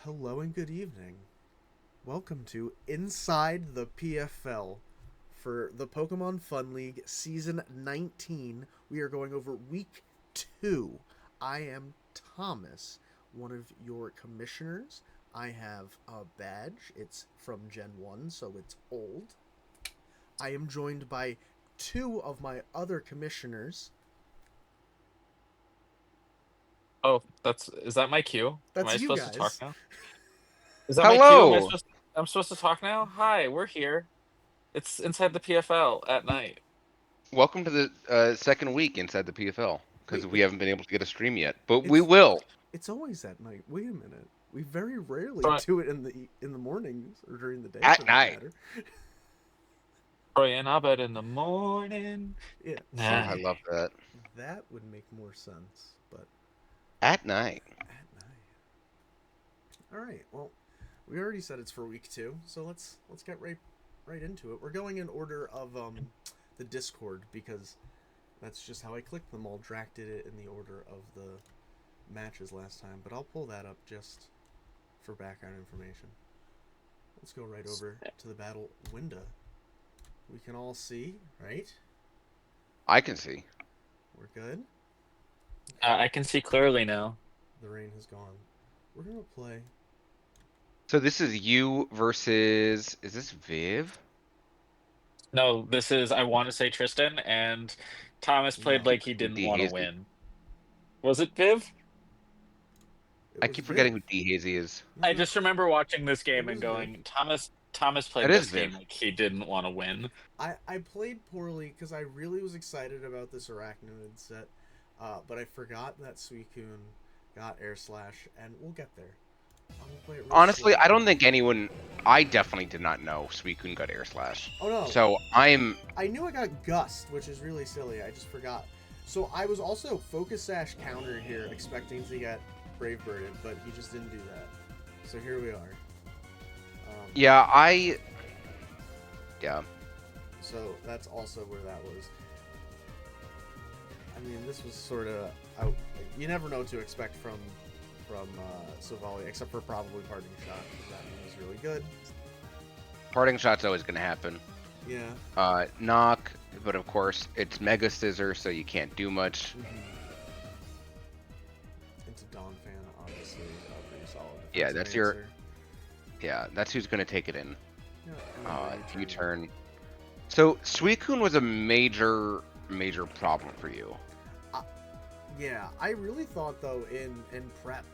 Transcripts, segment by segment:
Hello and good evening. Welcome to Inside the PFL for the Pokemon Fun League Season 19. We are going over Week 2. I am Thomas, one of your commissioners. I have a badge. It's from Gen 1, so it's old. I am joined by two of my other commissioners. Is that my cue? Am That's I you supposed to talk guys. now? Is that my cue? Hello. I'm supposed to talk now? Hi, we're here. It's inside the PFL at night. Welcome to the second week inside the PFL because Wait, we but haven't been able to get a stream yet, but we it's will. It's always at night. Wait a minute. We very rarely Troy, do it in the mornings or during the day for At that night. matter. Troy and Abed in the morning. Yeah, Oh, Nah. see, I love that. that would make more sense, but At night. at night. All right. Well, we already said it's for week 2, so let's get right into it. We're going in order of the Discord because that's just how I clicked them all. Drac did it in the order of the matches last time, but I'll pull that up just for background information. Let's go right over to the battle window. We can all see, right? I can see. We're good. I can see clearly now. The rain has gone. We're gonna play. So this is you versus. Is this Viv? No, this is, I want to say Tristan, and Thomas played No, like he With didn't D want to Hazy. win. Was it Viv? it I was keep forgetting who Viv. D Hazy is. No, I no, just remember watching this it game and was Viv. going, Thomas It played is this game Viv. like he didn't want to win. I played poorly because I really was excited about this Arachnid set, but I forgot that Suicune got Air Slash, and we'll get there. I'm gonna play it real Honestly, slow. I don't think anyone. I definitely did not know Suicune got Air Slash. Oh no, So I'm. I knew I got Gust, which is really silly. I just forgot. So I was also Focus Sash counter here, expecting to get Brave Birded, but he just didn't do that. So here we are. Yeah, I. Yeah. So that's also where that was. I mean, this was sort of out. You never know what to expect from Savali, except for probably Parting Shot. 'Cause that one was really good. Parting shot's always gonna happen. Yeah. Knock, but of course it's Mega Scissor, so you can't do much. Into Dawn Fan, obviously, pretty solid. Yeah, defensive that's your. answer. Yeah, that's who's gonna take it in. Yeah, and then U-turn. So Suicune was a major problem for you. Yeah, I really thought though in prep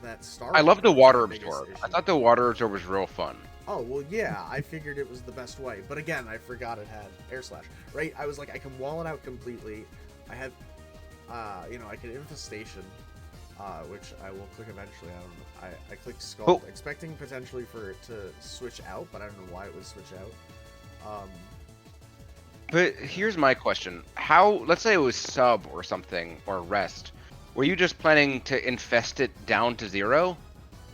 that Star. I love the was water biggest absorb. I issue. thought the water absorb was real fun. Oh well, yeah. I figured it was the best way, but again, I forgot it had Air Slash. Right? I was like, I can wall it out completely. I have, I can Infestation, which I will click eventually. I don't know. I clicked Scald, Oh. expecting potentially for it to switch out, but I don't know why it would switch out. But here's my question: How? Let's say it was sub or something or rest. Were you just planning to infest it down to 0,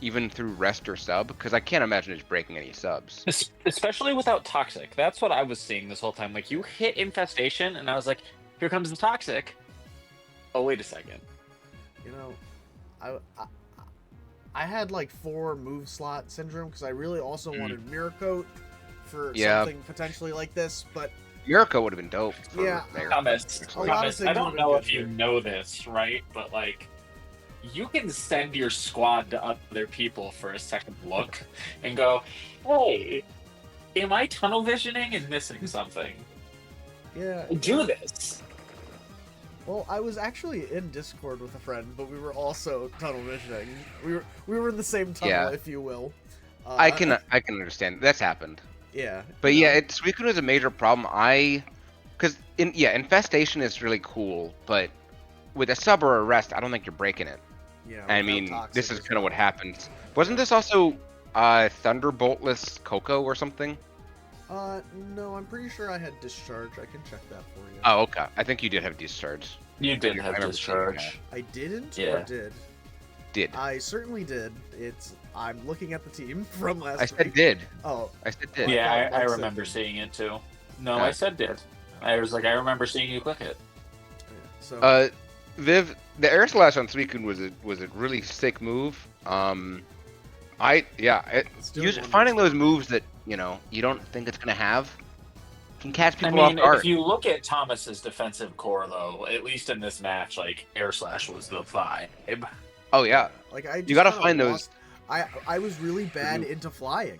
even through rest or sub? Because I can't imagine it's breaking any subs. Especially without Toxic. That's what I was seeing this whole time. Like, you hit Infestation, and I was like, here comes the Toxic. Oh, wait a second. You know, I had like 4 move slot syndrome because I really also wanted Mirror Coat for Yeah. something potentially like this, but Miracle would have been dope. For Yeah, there. Thomas, A lot of Thomas, things I don't would've know been if good you here. know this, right? But, like, you can send your squad to other people for a second look and go, hey, am I tunnel visioning and missing something? yeah. Do this. Well, I was actually in Discord with a friend, but we were also tunnel visioning. We were in the same tunnel, Yeah. if you will. I can understand. That's happened. Yeah. But you know. yeah, Suicune is a major problem. Because Infestation is really cool, but with a sub or a rest, I don't think you're breaking it. Yeah. I without mean, Toxic this is as kind of what well. happens. Wasn't this also Thunderboltless Coco or something? No, I'm pretty sure I had Discharge. I can check that for you. Oh, okay. I think you did have Discharge. You did I have remember seeing discharge. I didn't or Yeah. did? Did. I certainly did. I'm looking at the team from last I said week. did. Oh, I said did. Yeah, thought I Mark said remember did. seeing it too. No, Yeah. I said did. I was like, I remember seeing you click it. yeah. So Uh, Viv, the air slash on Suicune was a really sick move. It's doing Finding wonders. those moves that you don't think it's gonna have can catch I people off mean, if guard. you look at Thomas's defensive core, though, at least in this match, like air slash was the vibe. Oh yeah, Like I you just gotta kind of find those. lost. I was really bad moves. into flying.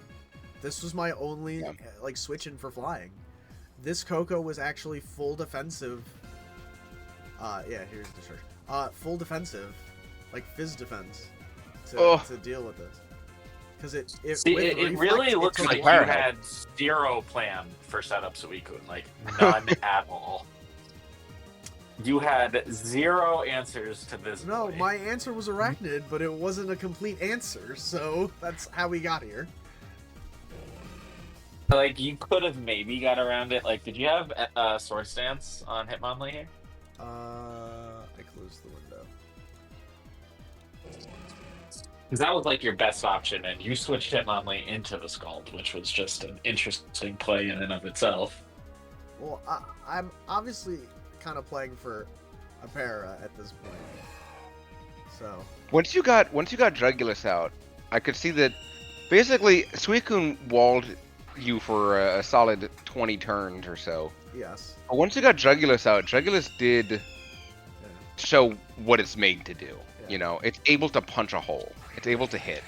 This was my only Yeah. like switching for flying. This Coco was actually full defensive. Yeah, here's the church. Full defensive, like fizz defense, to deal with this. Because See, with it reflect, really looks took like you Fire had zero plan for setup Suicune, like none at all. You had zero answers to this. No, boy. my answer was arachnid, but it wasn't a complete answer, so that's how we got here. Like you could have maybe got around it. Like, did you have Sword Stance on Hitmonlee here? I closed the window. Because that was like your best option, and you switched Hitmonlee into the Scald, which was just an interesting play in and of itself. Well, I'm obviously kind of playing for a para at this point. So Once you got Drugulus out, I could see that basically Suicune walled you for a solid 20 turns or so. yes, But once you got Drugulus out, Drugulus did yeah. show what it's made to do. Yeah. It's able to punch a hole. It's able to hit.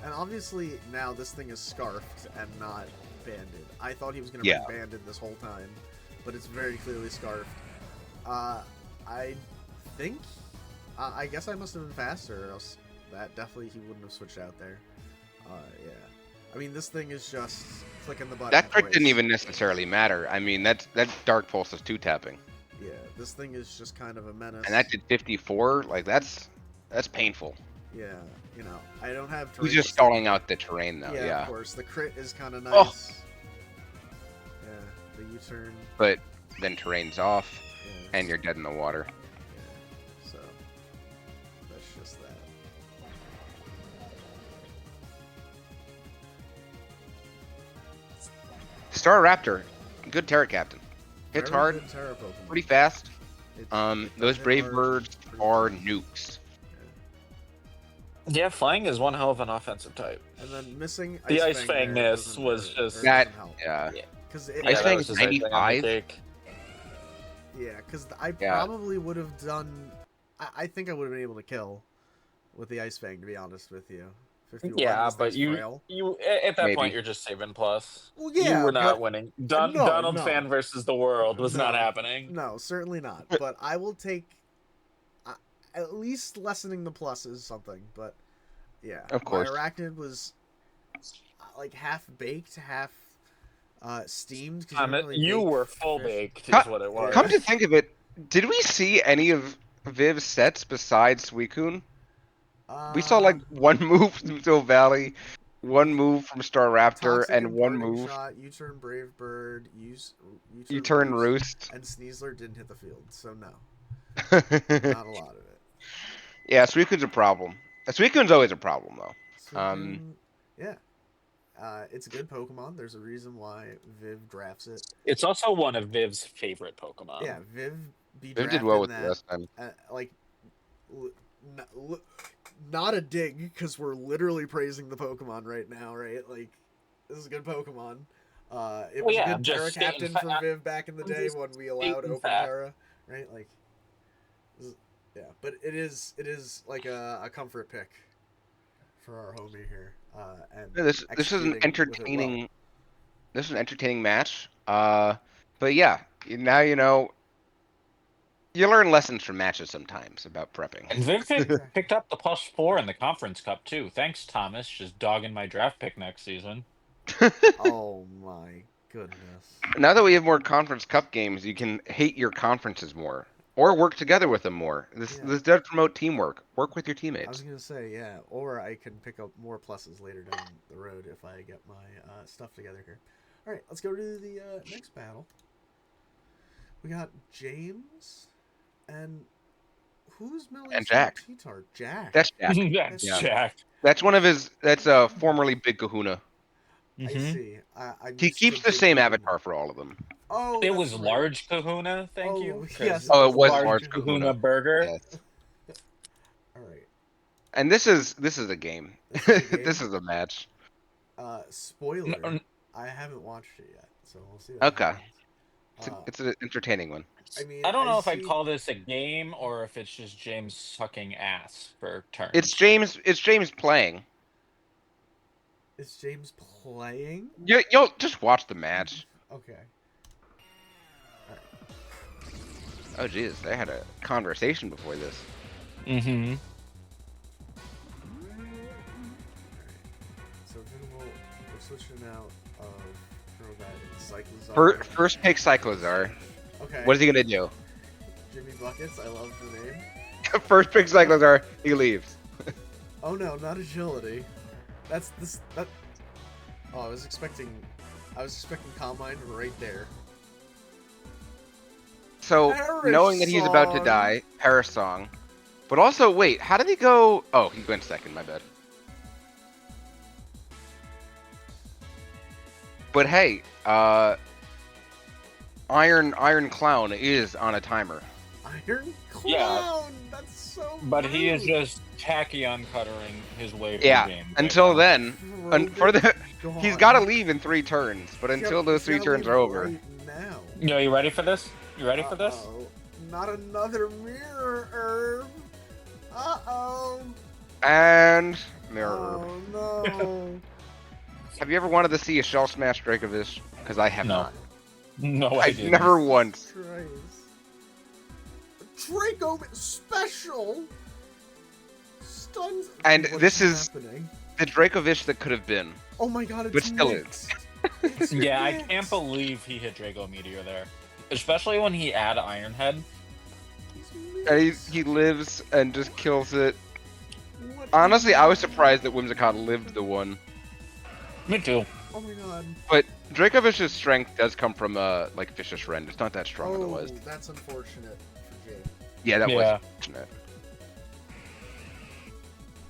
And obviously now this thing is scarfed and not banded. I thought he was going to Yeah. be banded this whole time, but it's very clearly scarfed. I think, I guess I must have been faster, or else that definitely he wouldn't have switched out there. Yeah. I mean, this thing is just clicking the button. That trick twice. didn't even necessarily matter. I mean, that Dark Pulse is 2-tapping. Yeah, this thing is just kind of a menace. And that did 54. Like, that's painful. Yeah, I don't have. He's terrain just to- stalling out the terrain, though. Yeah. Of course, the crit is kind of Oh. nice. Yeah, the U-turn. But then terrain's off, Yeah, and you're dead in the water. yeah, so that's just that. Star Raptor, good Terra Captain. Hits Very hard, good Terra Pokemon. pretty fast. It Those does hit Brave hard, Birds pretty are fast. nukes. Yeah, flying is one hell of an offensive type. And then missing The Ice Ice Fang Fang there ness doesn't was hurt, just- or That, doesn't help. yeah. Because Ice that Fang was is just icing on the 95? cake. Yeah, because I Yeah. probably would have done. I think I would have been able to kill with the Ice Fang, to be honest with you. 51, Yeah, this but thing's you frail. at that Maybe. point you're just saving plus. Well, yeah, you were not but- winning. No, Donald no. fan versus the world was not No. happening. No, certainly not. But I will take at least lessening the plus is something. But yeah, Of course. my arachnid was like half baked, half steamed. 'Cause don't really You bake were full fish. baked, is Come- what it was. Come to think of it, did we see any of Viv's sets besides Suicune? We saw like one move from Still Valley, one move from Star Raptor, Toxic and one Parting move Shot, U-turn Brave Bird, U-turn Roost. and Sneasler didn't hit the field, so no, not a lot of it. Yeah, Suicune's a problem. Suicune's always a problem, though. Suicune, yeah, it's a good Pokemon. There's a reason why Viv drafts it. It's also one of Viv's favorite Pokemon. Yeah, Viv be Viv did well with drafting it last time. like not a dig because we're literally praising the Pokemon right now, right? Like this is a good Pokemon. It was yeah, a I'm good just Terra stating Captain fa- for Viv back in the I'm day just when we allowed stating Open fact. Terra, right? Like, yeah, but it is like a comfort pick for our homie here. And Yeah, this is executing an with it entertaining. well. This is an entertaining match. But yeah, now you know. You learn lessons from matches sometimes about prepping. And Viv picked up the +4 in the Conference Cup too. Thanks, Thomas. Just dogging my draft pick next season. Oh my goodness. Now that we have more Conference Cup games, you can hate your conferences more, or work together with them more. This does promote teamwork. Work with your I was teammates. gonna say, yeah, or I can pick up more pluses later down the road if I get my stuff together here. All right, let's go to the next battle. We got James and who's Millie's And Jack. T-Tart? Jack. That's Jack. That's Yeah. Jack. That's one of his. That's formerly Big Kahuna. I see. Mm-hmm. I'm He used keeps to the Big same Kahuna. avatar for all of them. Oh, It that's was right. large Kahuna, thank you. Oh, 'Cause yes, Oh, it was was large large Kahuna Kahuna. burger. Yes. All right. And this is a game. This is a game. This is a match. N- Spoiler. n- I haven't watched it yet, so we'll see what Okay. happens. Uh, It's an entertaining one. I mean, I don't I know if I'd see. call this a game or if it's just James sucking ass for It's turns. James. It's James playing. Is James playing? You'll just watch the match. Okay. Oh Jesus, they had a conversation before this. Mm-hmm. So then we're switching out of Cyclozar. First pick Cyclozar. Okay. What is he gonna do? Jimmy Buckets. I love the name. First pick Cyclozar. He leaves. Oh no, not agility. That's this. That. Oh, I was expecting Combine right there. So knowing that he's about to Parasong. die, Parasong. But also, wait, how did he go? Oh, he went second. My bad. But hey, Iron Clown is on a timer. Iron Clown. Yeah. That's so. But he is rude. just Tachyon cuttering his way through Yeah. the game. Until right now. then, for the he's got to leave in 3 turns. But until those 3 turns are over, Right now. Yo, you ready for this? You ready for this? Uh-oh. Not another mirror herb. Uh-oh. and mirror. Oh no. Have you ever wanted to see a Shell Smash Dracovish? Because I have No. not. No, I I've didn't. never once. Christ. Draco special. Stuns. And What's this is- happening? The Dracovish that could have been. Oh my god, it's but still mixed. It's Yeah, I mixed. can't believe he hit Draco Meteor there. Especially when he had Iron Head. He's And mixed. he lives and just kills it. What Honestly, is I was that? surprised that Whimsicott lived the one. Me too. Oh my god. But Dracovish's strength does come from like Vicious Rend. It's not that strong Oh, otherwise. that's unfortunate for Jake. Yeah, that Yeah. was unfortunate.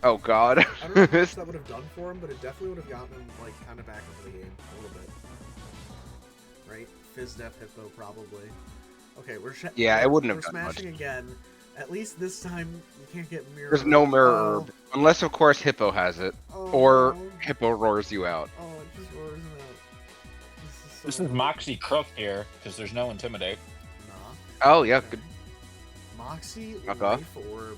Oh god. I don't know how much that would have done for him, but it definitely would have gotten him like kind of back into the game a little bit. Right? Fizz Def Hippo probably. Okay, Yeah, it wouldn't have we're done much. smashing again. At least this time you can't get mirror. There's no mirror Oh, herb. Unless of course Hippo has it. oh, Or Hippo roars you out. oh, it just roars him out. This so is Moxie Crook here, because there's no Intimidate. Nah. Oh yeah, good. Moxie Knock off. Life Orb.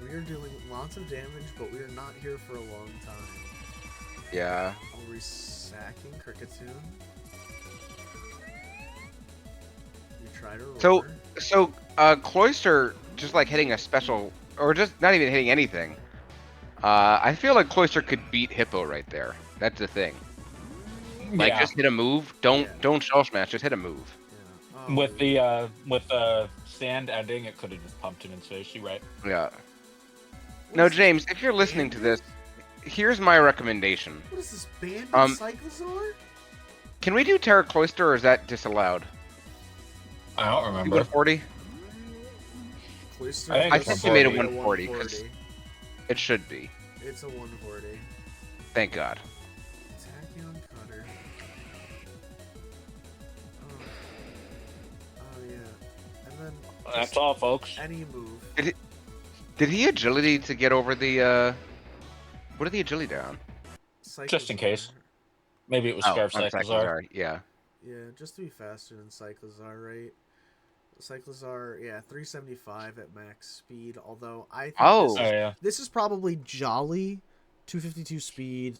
We are doing lots of damage, but we are not here for a long time. Yeah. Are we sacking Cricketune? You try to roar. So Cloyster just like hitting a special or just not even hitting anything. I feel like Cloyster could beat Hippo right there. That's the thing. Like Yeah. just hit a move. Don't Yeah. don't shell smash, just hit a move. Yeah. Oh, With the stand ending, it could have just pumped him in space. You right? Yeah. what No, is this, James, if you're listening to this, here's my recommendation. What is this, Bandit Cyclozar? Can we do Terra Cloyster or is that disallowed? I don't You remember. 140? Cloyster I I think you made it is a 140 because it should be. It's a 140. Thank God. Tachyon Cutter. Oh yeah. And then That's all, folks. any move. Did he agility to get over the what did the agility down? Just in Cyclozar. case. Maybe it was Scarf on Cyclozar. Yeah. Yeah, just to be faster than Cyclozar, right? Cyclozar, yeah, 375 at max speed. Although I think Oh. Oh yeah. this is probably Jolly, 252 speed,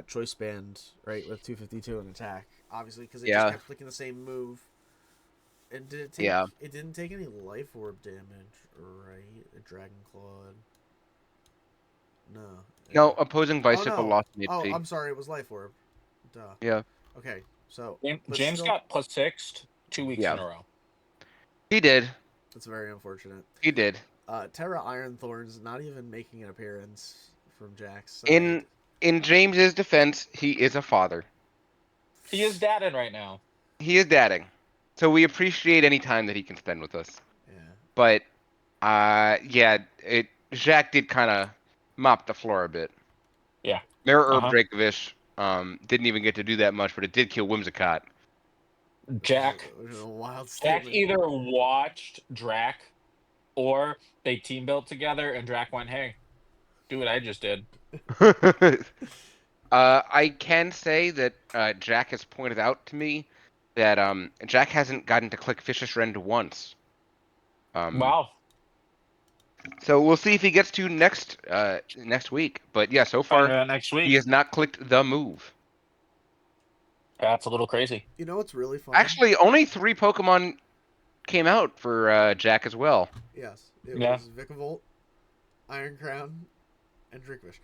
choice band, right, with 252 in attack. Obviously, because it Yeah. just kept clicking the same move. And did it take? Yeah. It didn't take any life orb damage, right? A dragon clawed. No. No, opposing bicycle no. lost an Oh, HP. I'm sorry. It was life orb. Duh. Yeah. Okay, so James still- got +6 2 weeks Yeah. in a row. He did. That's very unfortunate. He did. Terra Ironthorn's not even making an appearance from Jack's side. In James's defense, he is a father. He is dadded right now. He is dadding. So we appreciate any time that he can spend with us. Yeah. But yeah, Jacques did kind of mop the floor a bit. Yeah. Mirror Herb Uh-huh. Dracovish didn't even get to do that much, but it did kill Whimsicott. Jack. Which is a wild Jack statement. either watched Drac or they team built together and Drac went, hey, do what I just did. I can say that Jack has pointed out to me that Jack hasn't gotten to click Vicious Rend once. Wow. So we'll see if he gets to next week. But yeah, so Find far out next he week. has not clicked the move. That's a little crazy. You know what's really funny? Actually, only 3 Pokemon came out for Jack as well. Yes, it Yeah. was Vikavolt, Iron Crown, and Drinkfish.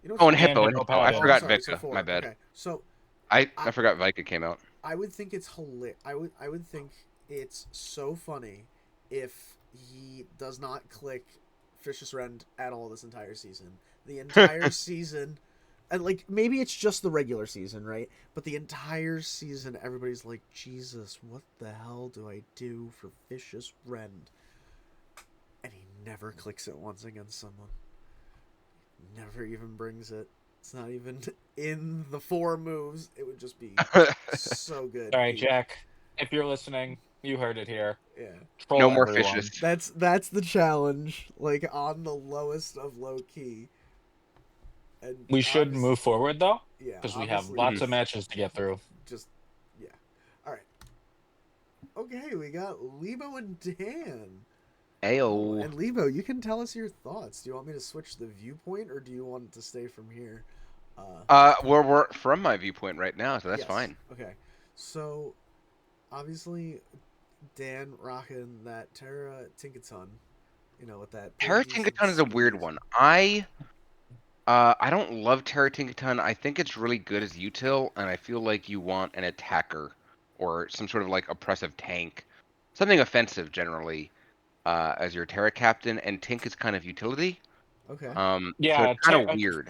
You know what's Oh, and funny? Hippo, And and Hippo Hippo. I Powder. Oh, I'm forgot sorry. So Vika. 4. My bad. Okay, so I I- forgot Vika came out. I would think it's hilarious. I would think it's so funny if he does not click Vicious Rend at all this entire season. The entire season, and like maybe it's just the regular season, right? But the entire season, everybody's like, Jesus, what the hell do I do for Vicious Rend? And he never clicks it once against someone. Never even brings it. It's not even in the 4 moves. It would just be so good. All right, Jack, if you're listening, you heard it here. Yeah. Troll No more everyone. fishes. That's the challenge, like on the lowest of low key. And We should obvious- move forward, though, Yeah, because we have obviously, lots of matches to get through. just yeah. All right. Okay, we got Leibo and Dan. Ayo. And Leibo, you can tell us your thoughts. Do you want me to switch the viewpoint, or do you want it to stay from here? We're from my viewpoint right now, so that's Yes. fine. Okay, so obviously, Dan rocking that Terra Tinkaton, you know, with that. Terra pretty decent Tinkaton is a weird speed. one. I don't love Terra Tinkaton. I think it's really good as util, and I feel like you want an attacker or some sort of like oppressive tank, something offensive generally, as your Terra captain. And Tink is kind of utility. Okay. So Yeah, it's kind of weird.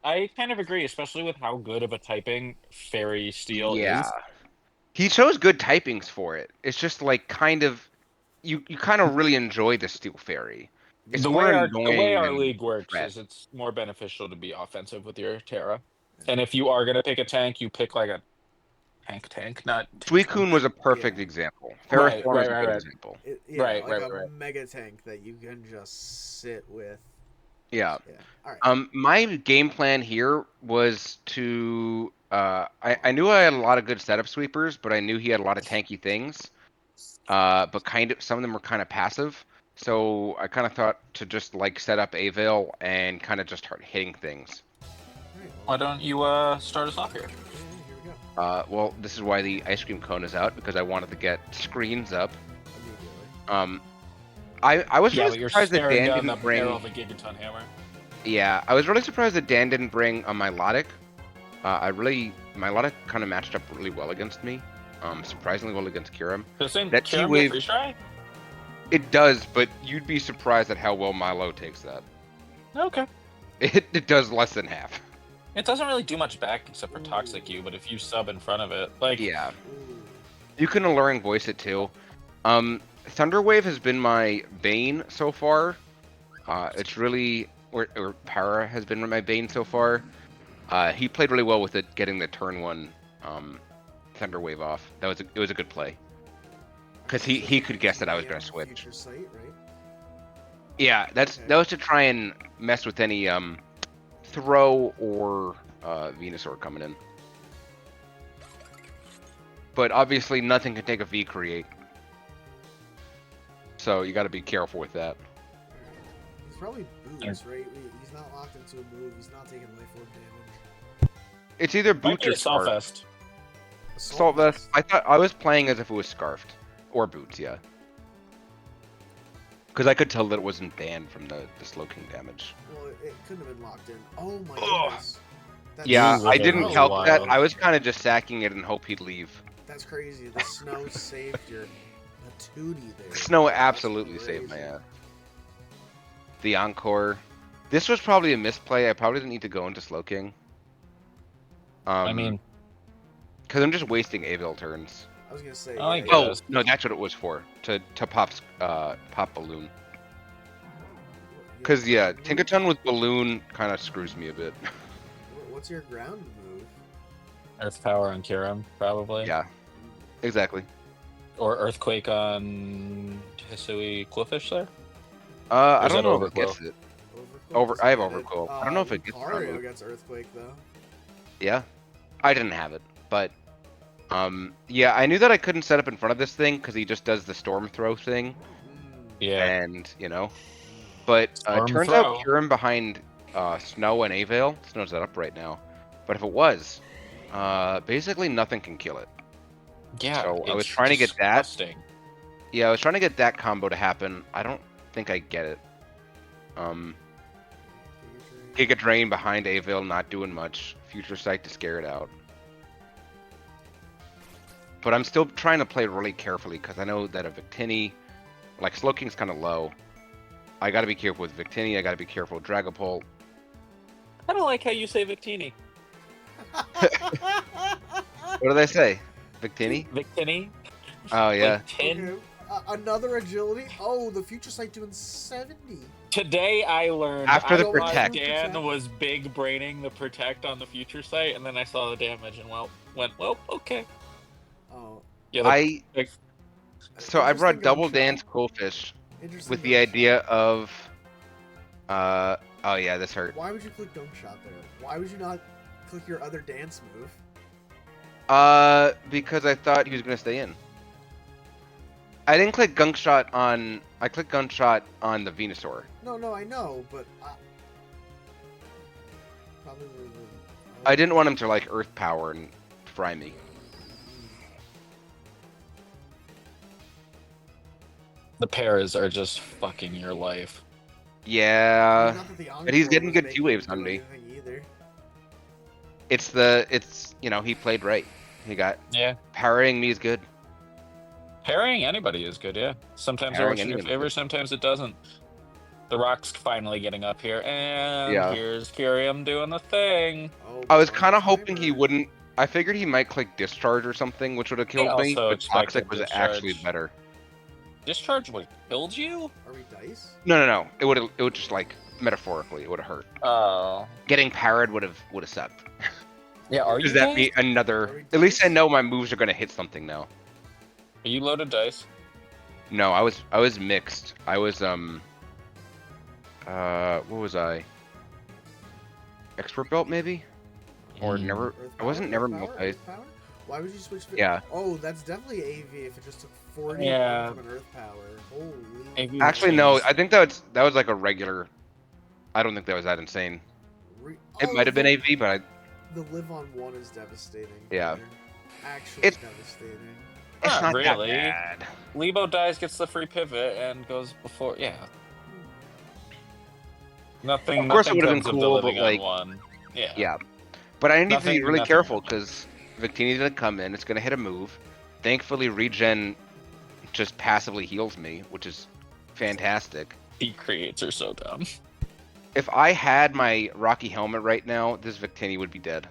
I kind of agree, especially with how good of a typing Fairy Steel Yeah. is. He shows good typings for it. It's just like kind of you kind of really enjoy the Steel Fairy. It's The more way annoying our than league works threat. is it's more beneficial to be offensive with your Terra. And if you are gonna pick a tank, you pick like a tank, not Suicune was a perfect Yeah. example. Right, Ferrothorn is a good right. example. Yeah, like Right, a right. mega tank that you can just sit with. Yeah. Yeah. All right. My game plan here was to I knew I had a lot of good setup sweepers, but I knew he had a lot of tanky things. But kind of some of them were kind of passive. So I kind of thought to just like set up a veil and kind of just start hitting things. All right. Why don't you start us off here? Here we go. Well, this is why the ice cream cone is out because I wanted to get screens up. Immediately. I was Yeah, really but you're surprised that staring Dan down the didn't bring. barrel of a Gigaton Hammer. Yeah, I was really surprised that Dan didn't bring a Milotic. Milotic kind of matched up really well against me. Surprisingly well against Kiram. Doesn't That Kiram T-Wave- get free try? It does, but you'd be surprised at how well Milo takes that. Okay. It does less than half. It doesn't really do much back except for Toxic You, but if you sub in front of it, like Yeah, Ooh. you can Alluring Voice it too. Thunderwave has been my bane so far. It's really or Para has been my bane so far. He played really well with it, getting the turn 1 Thunderwave off. It was a good play. Because he could guess that I was going to switch. Future sight, right? Yeah, that was to try and mess with any throw or Venusaur coming in. But obviously nothing can take a V create. So you got to be careful with that. He's probably boots, right? He's not locked into a move. He's not taking life orb damage. It's either might boots be or a Assault scarf. Vest. Assault vest. I thought I was playing as if it was scarfed or boots, yeah. Because I could tell that it wasn't banned from the Slow King damage. Well, it couldn't have been locked in. Oh my Ugh. goodness. That's Yeah, Ooh, I okay, didn't that was calc that. wild. I was kind of just sacking it and hope he'd leave. That's crazy. The snow saved your Tootie there. Snow That's absolutely saved my crazy. ass. The Encore. This was probably a misplay. I probably didn't need to go into Slow King. I mean, because I'm just wasting Avil turns. I was gonna say. I yeah, guess. Oh Yes. no, that's what it was for. To pop balloon. yeah. Because yeah, Tinkaton with balloon kind of screws me a bit. What's your ground move? Earth Power on Kiram, probably. Yeah. Exactly. Or Earthquake on Hisui Qwilfish there? I is don't that know if it Overglow? gets it. Overcloak I have doesn't get Overglow. I don't know if it gets Lucario Grounded. gets Earthquake though. Yeah. I didn't have it, but yeah, I knew that I couldn't set up in front of this thing because he just does the storm throw thing, Yeah. and but it Storm turns out throw. Kyurem behind Snow and Avale. Snow's that up right now, but if it was, basically nothing can kill it. Yeah, So I was it's trying to get that. disgusting. Yeah, I was trying to get that combo to happen. I don't think I get it. Giga Drain behind Avale, not doing much. Future Sight to scare it out. But I'm still trying to play really carefully because I know that a Victini, like Slowking's kind of low. I got to be careful with Victini. I got to be careful with Dragapult. I don't like how you say Victini. What did I say? Victini? Victini? Oh yeah. Like 10? Okay, another agility. Oh, the future sight doing 70. Today I learned After the I thought protect. Dan was big braining the protect on the future sight, and then I saw the damage and went, well, okay. Oh, Yeah, So I brought interesting Double gunshot. Dance Coolfish Interesting with the gunshot. idea of oh yeah, this hurt. Why would you click Gunk Shot there? Why would you not click your other dance move? Because I thought he was gonna stay in. I didn't click Gunk Shot on. I clicked Gunk Shot on the Venusaur. No, I know, but probably I didn't want him to like Earth Power and fry me. the pairs are just fucking your life. Yeah, not that the but he's Encore getting was good making two waves him on do me. anything either. It's he played right. He got Yeah. parrying me is good. Parrying anybody is good, yeah. Sometimes it Parrying works in your anyone is favor, good. sometimes it doesn't. The Rock's finally getting up here, and Yeah. here's Kyurem doing the thing. Oh, I was boy, kind of hoping timer. he wouldn't. I figured he might click Discharge or something, which would have killed me. also But expected Toxic was Discharge. actually better. Discharge would have killed you? Are we dice? No. It would just like metaphorically, it would have hurt. Oh. Getting parried would have sucked. Yeah, are you Does that dice? mean Are another? we At least I dice? know my moves are gonna hit something now. Are you loaded dice? No, I was mixed. I was what was I? Expert belt maybe? Or never? Earth I wasn't never Earth multi. Earth power? Why would you switch? Yeah. Oh, that's definitely AV if it just took 40 Yeah. from an Earth power. Holy. Maybe Actually, no. change- I think that was like a regular. I don't think that was that insane. It Oh, might have been AV, but The live on one is devastating. Yeah. Peter. Actually It's- devastating. it's Not not really. that bad. Leibo dies, gets the free pivot, and goes before. Yeah. Nothing. Of course it nothing would've been comes of the cool, living but, like, on one. Yeah. Yeah, but I need to be really Nothing careful happened. because Victini's gonna come in. It's gonna hit a move. Thankfully, regen just passively heals me, which is fantastic. He creates are so dumb. If I had my Rocky helmet right now, this Victini would be dead.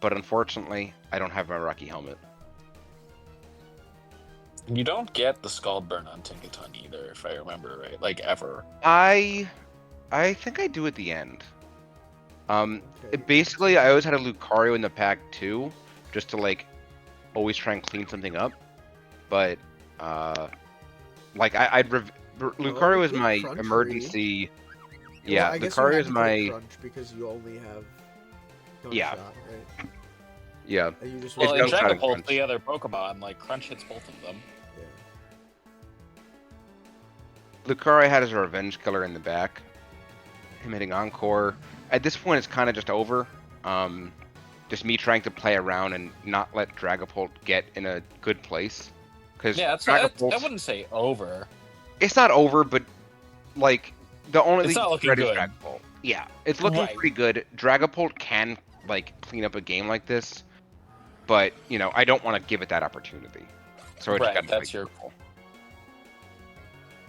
But unfortunately, I don't have my Rocky helmet. You don't get the Scald Burn on Tinkaton either, if I remember right. Like, ever. I think I do at the end. Okay. Basically, I always had a Lucario in the pack too, just to like always try and clean something up. But like Lucario is good my crunch emergency. Well, Yeah, I guess you Lucario had is to click my crunch because you only have Gunk Yeah. Shot, right? yeah. And you just Well, It's in Gunk Shot and Dragapult, Crunch. the other Pokemon, like, Crunch hits both of them. Yeah. Lucario had his revenge killer in the back. Him hitting Encore. At this point, it's kind of just over. Just me trying to play around and not let Dragapult get in a good place. Because Yeah, I wouldn't say over. it's not over, but like the only It's thing not looking threat is good. Dragapult. Yeah, it's looking Right. pretty good. Dragapult can like clean up a game like this, but I don't want to give it that opportunity. So I just Right, gotta that's play your- careful.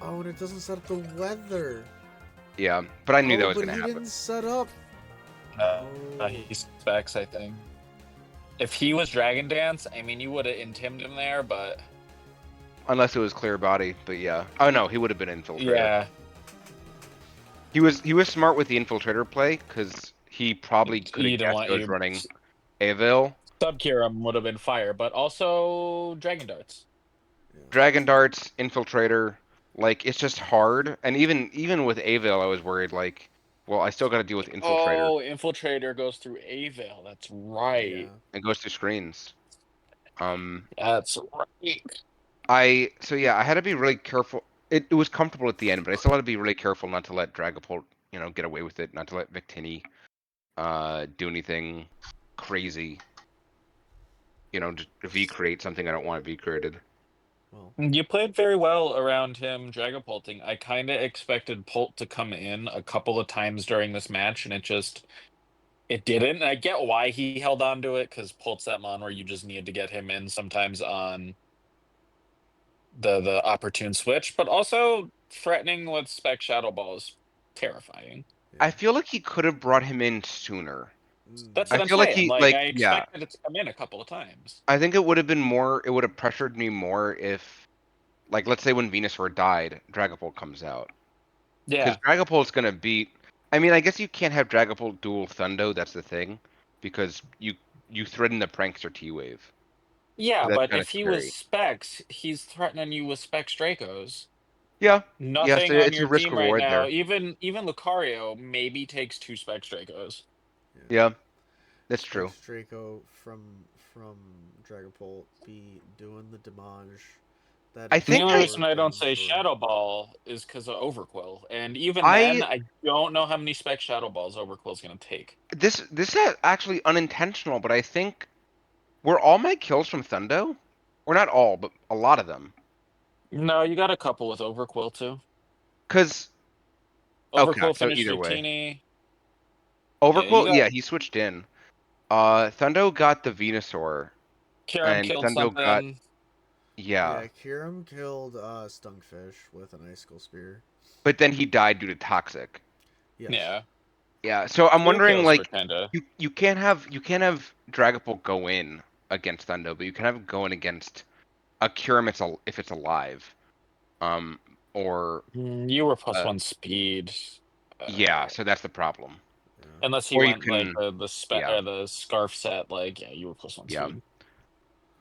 Oh, and it doesn't set up the weather. Yeah, but I knew that was but gonna he happen. didn't set up. He specs, I think. If he was Dragon Dance, I mean, you would have intimed him there, but Unless it was clear body, but yeah. Oh no, he would have been infiltrator. yeah, He was smart with the infiltrator play because he probably could he have didn't guessed want I was you running Avil. Sub-Kyurem would have been fire, but also Dragon Darts. Yeah. Dragon Darts, Infiltrator, like it's just hard. And even with Avil, I was worried like, well, I still got to deal with Infiltrator. Oh, Infiltrator goes through Avil. That's right. Yeah. It goes through screens. Um, That's right. so yeah, I had to be really careful. It was comfortable at the end, but I still had to be really careful not to let Dragapult, get away with it. Not to let Victini, do anything crazy. Just V create something I don't want V created. Well, You played very well around him Dragapulting. I kind of expected Pult to come in a couple of times during this match, and it didn't. And I get why he held on to it, because Pult's that mon where you just need to get him in sometimes on the opportune switch, but also threatening with Spec Shadow Ball is terrifying. yeah. I feel like he could have brought him in sooner. That's I what I'm feel like saying. he Like, like I yeah. expected it to come in a couple of times. I think it would have been more. It would have pressured me more if, like, let's say when Venusaur died, Dragapult comes out. Because Yeah. Dragapult's gonna beat. I mean, I guess you can't have Dragapult duel Thundo. That's the thing, because you threaten the Prankster T wave. Yeah, That's but kind of if he was scary. Specs, he's threatening you with Specs Dracos. Yeah, yeah. So Nothing on it's a your risk team right reward now. there. Even Lucario maybe takes 2 Specs Dracos. Yeah. Yeah, that's true. Specs Draco from Dragapult be doing the damage that I it's The think only I reason I don't working say for. Shadow Ball is because of Overquill. And even then, I I don't know how many Spec Shadow Balls Overquill's going to take. this is actually unintentional, but I think were all my kills from Thundo, or not all, but a lot of them. No, you got a couple with Overquill, too. Cause okay, Overquill so finished either way, Victini. Yeah, you Overquill, got yeah, he switched in. Thundo got the Venusaur, Kyurem and killed Thundo got something. yeah, Yeah, Kirim killed Stunkfish with an icicle spear. but then he died due to toxic. Yes. Yeah. Yeah, so I'm Two wondering kills were like kind of. you can't have Dragapult go in against Thundo, but you can have it go in against a Kyurem if it's alive. Um, or You were plus uh, 1 speed. yeah, Uh, so that's the problem. Yeah. unless he Or you went like can yeah, the scarf set, like, yeah, you were plus 1 yeah. speed.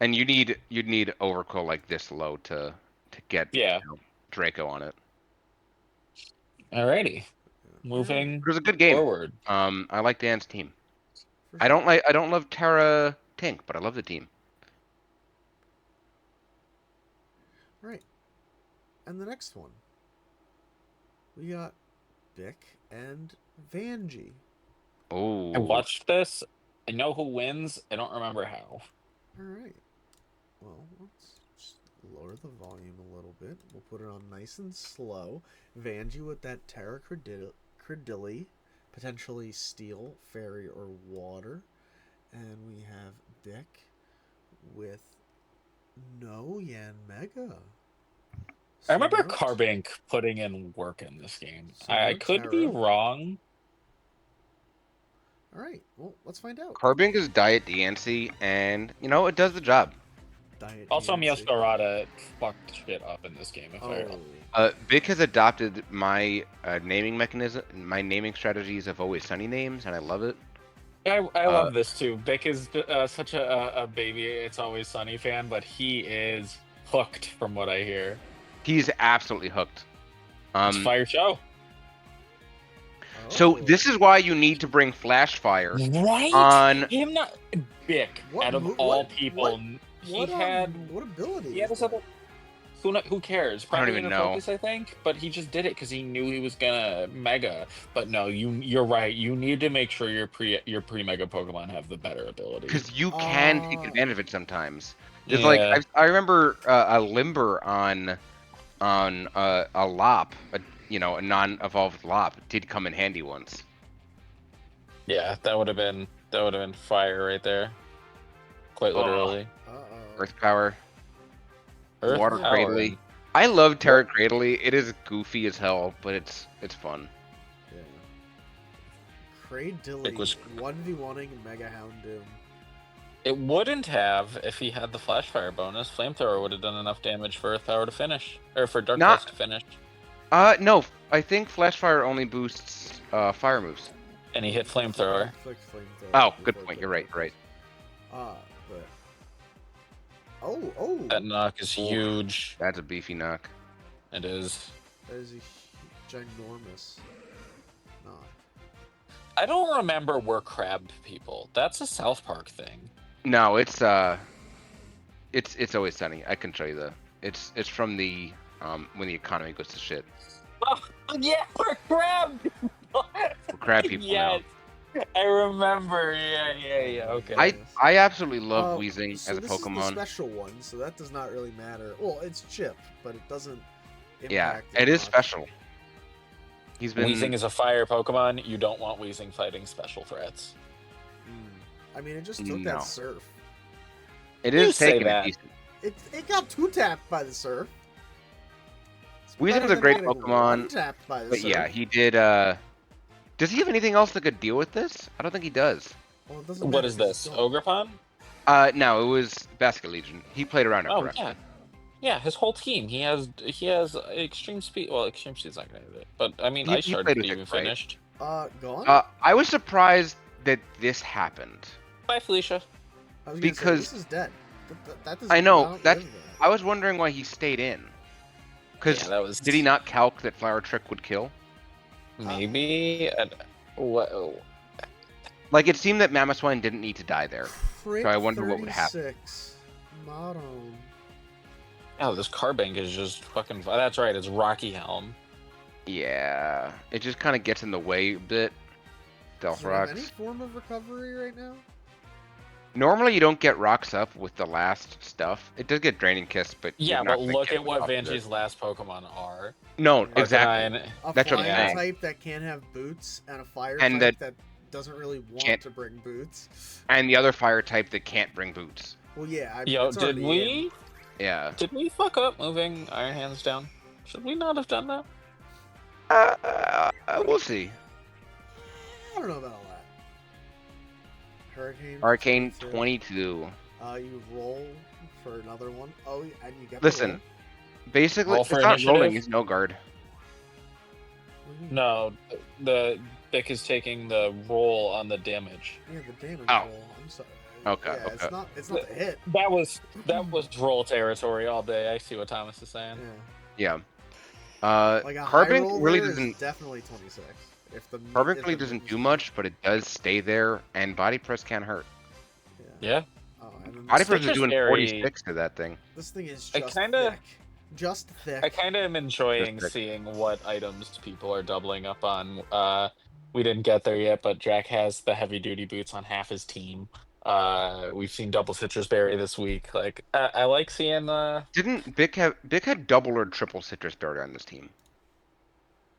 And you'd need Overquill like this low to get Yeah. Draco on it. Alrighty. All right. It Moving was a good game. forward. I like Dan's team. For I sure. don't love Terra Tink, but I love the team. All right. And the next one, we got Bick and Vanjie. I Oh, watched this. I know who wins. I don't remember how. All right. Well, let's just lower the volume a little bit. We'll put it on nice and slow. Vanjie with that Terra Credilli, potentially Steel, Fairy, or Water. And we have Bick with no Yan Mega. I So remember no, Carbink putting in work in this game. so I no could be Terra. wrong. All right. Well, let's find out. Carbink is Diet DNC, and it does the job. Diet Also, DNC. Mioscarada fucked shit up in this game. If I Oh. Vic has adopted my naming mechanism. My naming strategies of Always Sunny names, and I love it. I Uh, love this too. Vic is such a baby. It's Always Sunny fan, but he is hooked from what I hear. he's absolutely hooked. It's Fire Show. So Oh. this is why you need to bring Flash Fire Right? on. Him not Vic. What Out of mo- all what- people, what what ability? he had is this that? other. Who cares? I don't Probably even Inner know. Focus, I think. But he just did it because he knew he was gonna Mega. But no, you're right. You need to make sure your pre Mega Pokemon have the better ability. Because you can take advantage of it sometimes. There's Yeah. I remember a Limber on a Lop, a non-evolved Lop did come in handy once. Yeah, that would have been fire right there. Quite literally. Uh-oh. Earth Power, Earth Water Power. Cradley. I love Terra Cradley. It is goofy as hell, but it's fun. Yeah. Cradilly It was- 1v1ing Mega Houndoom. It wouldn't have if he had the Flash Fire bonus. Flamethrower would have done enough damage for Earth Power to finish, or for Dark Not- Pulse to finish. No, I think Flash Fire only boosts fire moves. And he hit Flamethrower. Click Flamethrower Oh, good before point. the- You're right. Right. Oh. That knock is Oh. huge. That's a beefy knock. It is. That is a ginormous knock. I don't remember we're crab people. That's a South Park thing. No, it's always sunny. I can show you the. It's from the when the economy goes to shit. Oh, yeah, we're crab people. We're crab people now. Yes, I remember. Yeah. Okay. I absolutely love Uh, Weezing so as a this is the Pokemon. special one, so that does not really matter. Well, it's chip, but it doesn't Yeah, impact it is much. special. He's been. Weezing is a fire Pokemon. You don't want Weezing fighting special threats. I mean, it just took No. that surf. It You is say taking that. a decent. It got two tapped by the surf. It's Weezing's better a than great getting Pokemon, one tapped by the But surf. yeah, he did. Does he have anything else that could deal with this? I don't think he does. Well, it doesn't What matter is 'cause this? it's gone. Ogrepon? No, it was Basket Legion. He played around it Oh correctly. yeah. His whole team. He has extreme speed. Well, extreme speed's not gonna do it. But I mean, He Ice Shard played could with it even great. finished. Gone? I was surprised that this happened. Bye, Felicia. I was gonna because- say, this is dead. That doesn't I know, count that- with I was wondering why he stayed in. Because Yeah, that was. did he not calc that Flower Trick would kill? Maybe. What? Like it seemed that Mamoswine didn't need to die there. Crit So I wonder what would happen. 36. Modern. Oh, this Carbink is just fucking. That's right. It's Rocky Helm. Yeah, it just kind of gets in the way a bit. Does Stealth it have Rocks. any form of recovery right now? Normally you don't get rocks up with the last stuff. It does get Draining Kiss, but Yeah, you're not but gonna look get at what off of it. Vanjie's last Pokemon are. No, exactly. Arcanine. A That's what I'm flying saying. type that can't have boots and a fire And type that doesn't really want can't- to bring boots. And the other fire type that can't bring boots. Well, yeah. Yo, it's did already in. Yeah. Did we fuck up moving Iron Hands down? Should we not have done that? We'll see. I don't know about all that. Hurricane. Arcane 22. 22. You roll for another one. Oh, and you get. the Listen, roll. basically, Roll it's for not initiative? rolling, it's no guard. What do you mean? No, the Bick is taking the roll on the damage. Yeah, the damage Oh. roll. I'm sorry. Okay, Yeah, okay. It's not the hit. That was roll territory all day. I see what Thomas is saying. Yeah. Yeah. Like a high Carbink roll really there is doesn't. definitely 26. If the Carbink if really the doesn't mutants- do much, but it does stay there, and Body Press can hurt. Yeah. Oh, and then Body this, Press is Citrus doing Berry- 46 to that thing. this thing is I just kinda- thick. Just thick. I kind of am enjoying Just seeing what items people are doubling up on. We didn't get there yet, but Jack has the heavy duty boots on half his team. We've seen double citrus berry this week. Like, I like seeing. Didn't Bick had double or triple Citrus Berry on this team?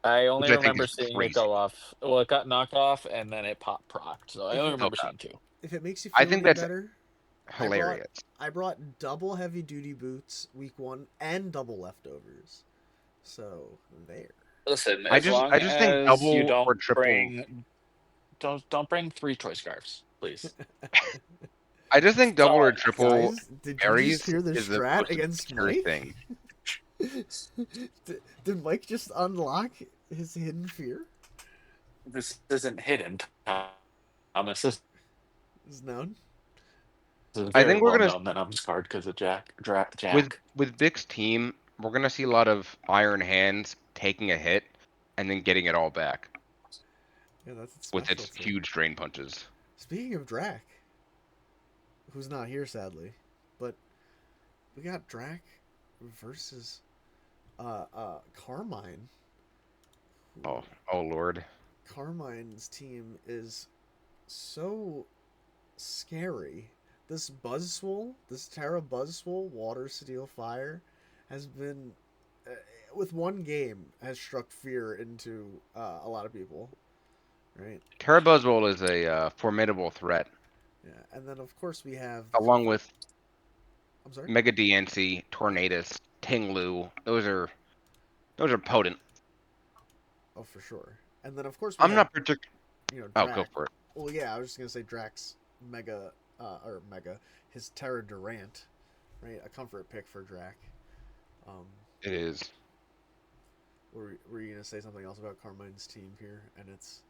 I only Which I think remember is seeing crazy. it go off. Well, it got knocked off and then it popped procced. So I only remember Okay. seeing two. If it makes you I feel think any that's- better, Hilarious. I brought double heavy duty boots week 1 and double leftovers. So there. Listen, I as just- long I just think as double you don't or triple- bring, don't bring 3 choice scarves, please. I just think double or Sorry, triple Guys, did you berries just hear the is the strat most against obscure Mike? thing. Did Mike just unlock his hidden fear? This isn't hidden, Thomas. This Is known. is I very think we're well gonna- known that I'm scarred because of Jack. With Bick's team, we're gonna see a lot of Iron Hands taking a hit and then getting it all back Yeah, that's its with its specialty. huge drain punches. Speaking of Drac, who's not here sadly, but we got Drac versus Carmine. Oh lord. Carmine's team is so scary. This Buzzswole, this Terra Buzzswole, Water, Steel, Fire, has been, with one game, has struck fear into a lot of people. Right? Terra Buzzwole is a formidable threat, Yeah. And then, of course, we have. along with I'm sorry? Mega DNC, Tornadus, Tinglu. Those are potent. Oh, for sure. And then, of course, we I'm have, not particular. Oh, Drac. go for it. Well, yeah, I was just gonna say Drax his Terra Durant, right? A comfort pick for Drac. It is. Were you gonna say something else about Carmine's team here? And it's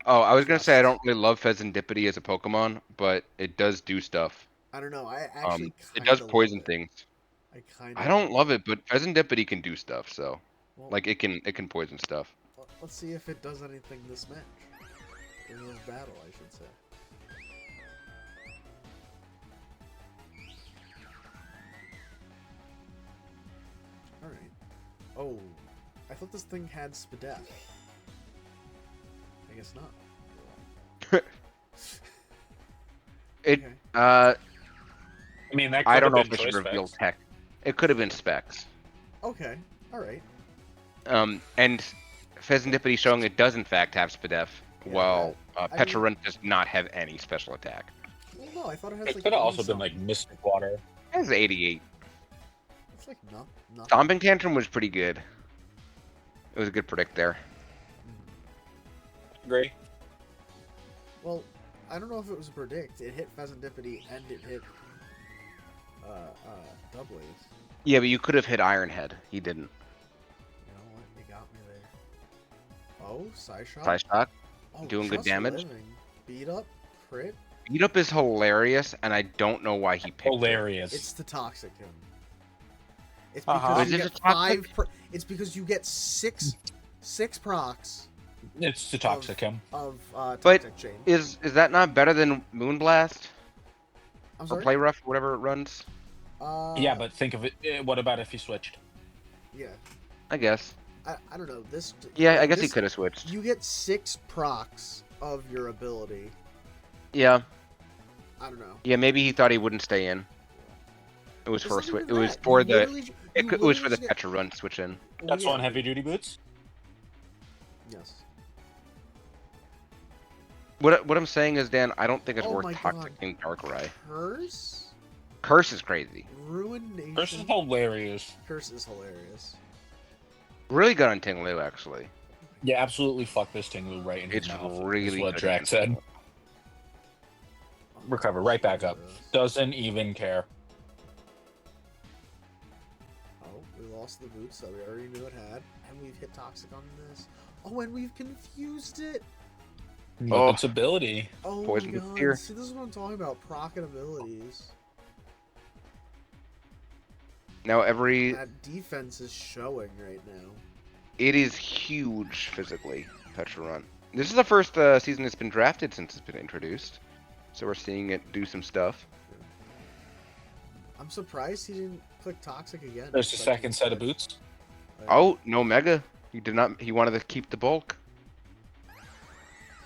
Oh, I was gonna say I don't really love Pheasantipity as a Pokemon, but it does do stuff. I don't know. I actually It kind does of poison love it. things. I kind I of don't love it, but Pheasantipity can do stuff. So, Well, like, it can poison stuff. let's see if it does anything this match. In this battle, I should say. Alright. Oh, I thought this thing had Spadef. I guess not. It Okay. I mean, that could I don't have know been if it should choice reveal specs. tech. It could have been specs. Okay. Alright. And Pheasantipity showing it does in fact have Spadef, Yeah, while I mean- Petrarunt does not have any special attack. Well, no, I thought it has It like could have 80 also been like something. Mystic Water. It has 88. It's like nothing. Stomping Tantrum was pretty good. It was a good predict there. Agree. Well, I don't know if it was a predict. It hit Pheasantipity and it hit Doubles. Yeah, but you could have hit Ironhead. He didn't. You know what? You got me there. Oh, Psyshock. Psyshock. Oh, doing good Trust damage. Living. Beat up. Crit. Beat up is hilarious, and I don't know why he picked it. Hilarious. It's the Toxicum. It's Uh-huh. because Is you it get a toxic? It's because you get six procs It's the Toxicum. of But Toxic Chain. Is that not better than Moonblast I'm or sorry. Play Rough, whatever it runs? Yeah, but think of it. What about if he switched? Yeah, I guess. I don't know this. Yeah, I guess he this- could have switched. You get 6 procs of your ability. Yeah, I don't know. yeah. Maybe he thought he wouldn't stay in. It was It's for not switch. even It was that. for You the. literally- It you was for the literally get- Petrarunt switch in. That's yeah, on heavy duty boots. Yes. What I'm saying is, Dan, I don't think it's Oh worth my toxic God. in Darkrai. Curse. Curse is crazy. Ruination. This is hilarious. Curse is hilarious. Really good on Tinglu, actually. Yeah, absolutely. Fuck this Tinglu right in his It's mouth. really is what good Drac against said. Tinglu. Recover right back up. Jesus. Doesn't even care. Oh, we lost the boots that we already knew it had, and we've hit toxic on this. Oh, and we've confused it. With Oh. its ability. Oh Poison my with god! fear. See, this is what I'm talking about. Proc and abilities. Now every That defense is showing right now. it is huge physically. Petrarunt. This is the first season it's been drafted since it's been introduced, so we're seeing it do some stuff. I'm surprised he didn't click toxic again. There's the like second he set of did. boots. Oh, no Mega. He did not. He wanted to keep the bulk.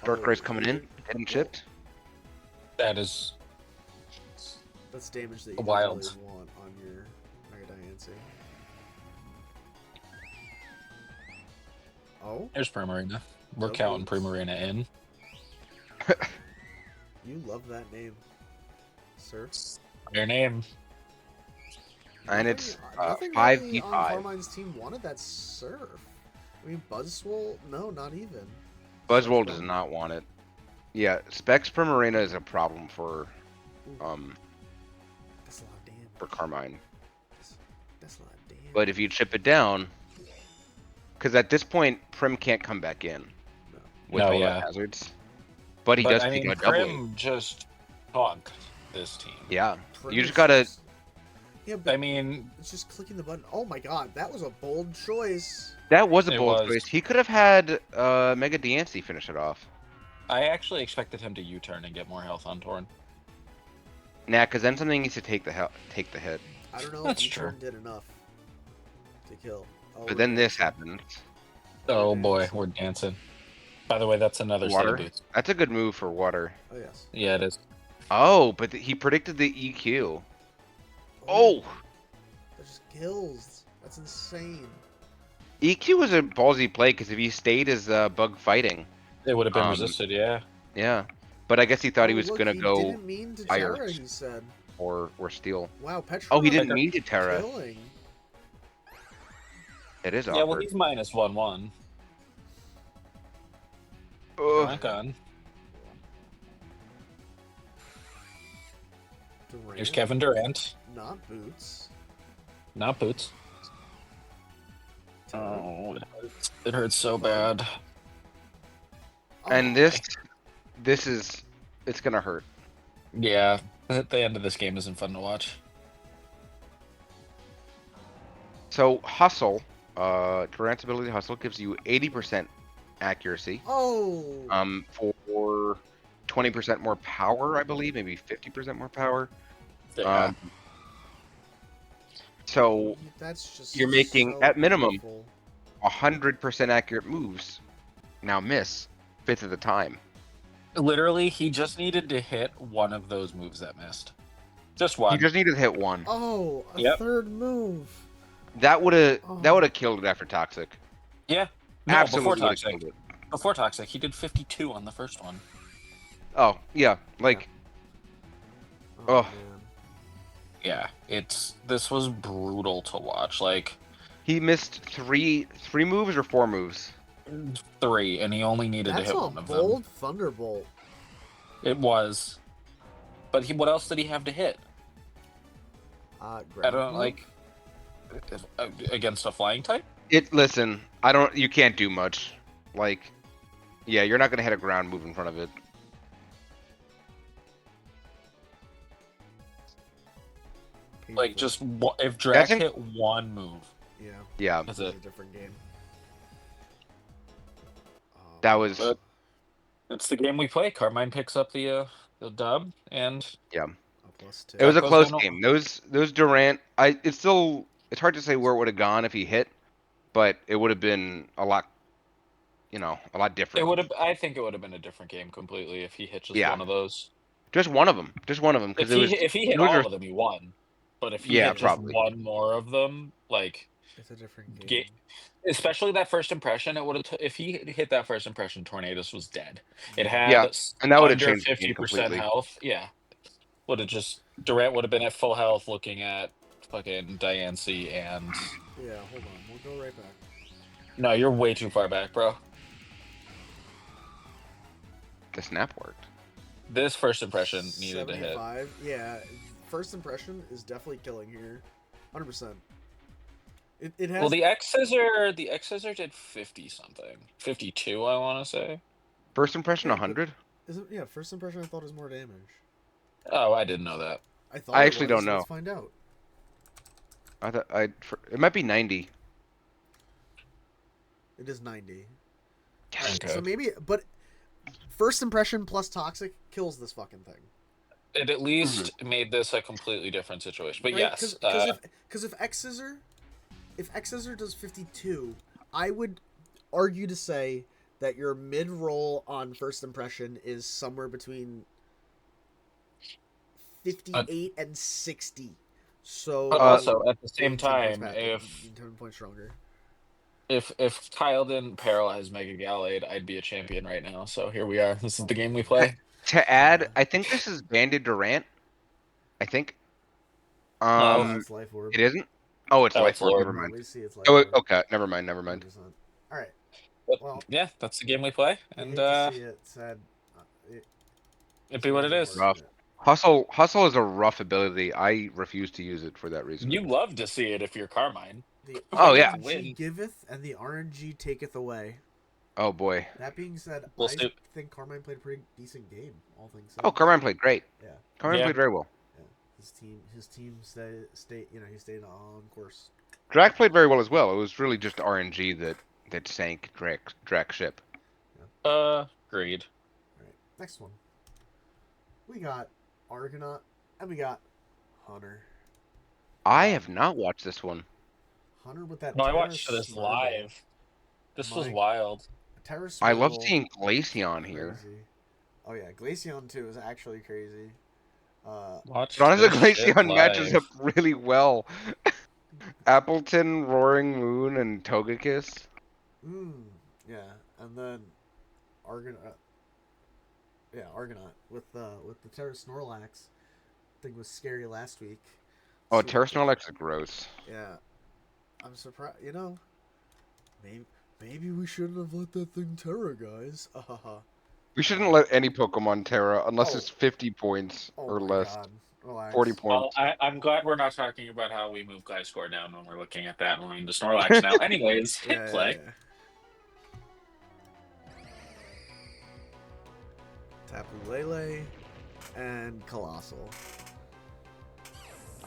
Oh, Darkrai's coming in, getting chipped. That is That's damage that you Wild. don't really want on your Mega Diancie. Oh, there's Primarina. We're No counting boots. Primarina in. you love that name, sir. Your name. And it's nothing 5v5. really on Carmine's team wanted that Surf. I mean, Buzzswole? No, not even. Buzzwole Surf does don't. not want it. Yeah, Specs Primarina is a problem for That's a lot of damage. for Carmine. That's a lot of damage. But if you chip it down, because at this point Prim can't come back in No. with No, all yeah. the hazards. But he But does I take mean, a double. Prim just punked this team. Yeah, Prim you is just gotta. just- Yeah, but I mean, it's just clicking the button. Oh my god, that was a bold choice. That was a It bold was. choice. He could have had Mega Diancie finish it off. I actually expected him to U-turn and get more health on Torn. Nah, because then something needs to take the hit. I don't know That's if true. U-turn did enough to kill. Oh, But we're then this dancing. happened. Oh We're boy, dancing. we're dancing. By the way, that's another set Water. of boots. That's a good move for water. Oh yes. Yeah, it is. Oh, but he predicted the EQ. Oh, That just kills. That's insane. EQ was a ballsy play because if he stayed as bug fighting, It would have been Um, resisted, yeah. yeah. But I guess he thought he Oh, was look, gonna he go didn't mean to fire. Terra, he said. or steal. Wow, Petra. Oh, he didn't mean to Terra. Killing. It is Yeah, well, awkward. he's minus 1/1. Ugh. Back on. Durant. Here's Kevin Durant. Not boots. Not boots. Oh, it hurts so bad. And Oh, this is, it's gonna hurt. Yeah. The end of this game isn't fun to watch. So hustle, Durant's ability hustle gives you 80% accuracy. Oh. For 20% more power, I believe, maybe 50% more power. Yeah. So That's just you're making, so at minimum, painful. 100% accurate moves now miss fifth of the time. Literally, he just needed to hit one of those moves that missed. Just He one. just needed to hit one. Oh, a Yep. third move. That would have Oh. killed it after Toxic. Yeah. No, Absolutely before would have Toxic. killed it. Before Toxic, he did 52 on the first one. Oh yeah, like Oh, oh, man. Yeah, this was brutal to watch. Like he missed three moves or four moves. 3, and he only needed to That's hit a one of them. bold thunderbolt. It was, but what else did he have to hit? I don't like against a flying type. Listen, you can't do much. Like, yeah, you're not gonna hit a ground move in front of it. Like just if Drac hit one move. Yeah, It's a different game. that was. But it's the game we play. Carmine picks up the dub, and Yeah, a +2. it was a goes close down to- game. Those Durant, it's hard to say where it would have gone if he hit, but it would have been a lot different. It would have. I think it would have been a different game completely if he hit just Yeah. one of those. Just one of them, because If he hit those all are- of them, he won. But if he Yeah, hit just probably. one more of them, like It's a different game. especially that first impression, it would have. If he hit that first impression, Tornadoes was dead. It had Yeah, and that would have under changed the game 50% completely. health. Yeah, would have just Durant would have been at full health, looking at fucking Diancie and. Yeah, hold on. We'll go right back. No, you're way too far back, bro. The snap worked. This first impression needed to hit. 75. Yeah, first impression is definitely killing here. 100%. It has. Well, the X scissor did 50 something, 52, I want to say. First impression, Yeah, but- 100. Yeah, first impression I thought was more damage. Oh, I didn't know that. I actually don't know. Let's find out. It might be 90. It is 90. Yes. Okay. So maybe, but first impression plus toxic kills this fucking thing. It at least made this a completely different situation. But Right? yes, Because if X scissor does 52, I would argue to say that your mid roll on first impression is somewhere between 58 and 60. So but also at the same 10 points time, back, if 10 points stronger. if Kyle didn't paralyze Mega Gallade, I'd be a champion right now. So here we are. This is the game we play. To add, I think this is Banded Durant. I think. It's Life Orb. It isn't. Oh, it's Oh, Life it's Orb. Lord. Never mind. We see it's Life Oh, Orb. okay. Never mind. 100%. All right. But Well, yeah, that's the game we play, I and hate to see it said. it'd be what it is. Rough. Hustle is a rough ability. I refuse to use it for that reason. You love to see it if you're Carmine. The Oh, yeah. RNG Win. giveth and the RNG taketh away. Oh boy. That being said, We'll I see. think Carmine played a pretty decent game. All things said. Oh, Carmine played great. Yeah. Carmine Yeah. played very well. Yeah. His team stayed. He stayed on course. Drac played very well as well. It was really just RNG that sank Drac ship. Agreed. All right. Next one. We got Argonaut and we got Hunter. I have not watched this one. Hunter with that. No, I Terra watched this Snarl. live. This was My- wild. Terra I love Snarl, seeing Glaceon here. crazy. Oh yeah, Glaceon too is actually crazy. Watch. But honestly, this shit Glaceon matches live. up really well. Appleton, Roaring Moon, and Togekiss. Yeah, and then Argonaut. Yeah, Argonaut with the Terra Snorlax. I think was scary last week. Oh, So- Terra Snorlax is gross. Yeah, I'm surprised. Maybe we shouldn't have let that thing Terra, guys. We shouldn't let any Pokemon Terra unless Oh. it's 50 points Oh or my less. God. Relax. 40 Well, points. I'm glad we're not talking about how we move Gliscor down when we're looking at that line to Snorlax now. Anyways, hit play. Tapu Lele and Colossal.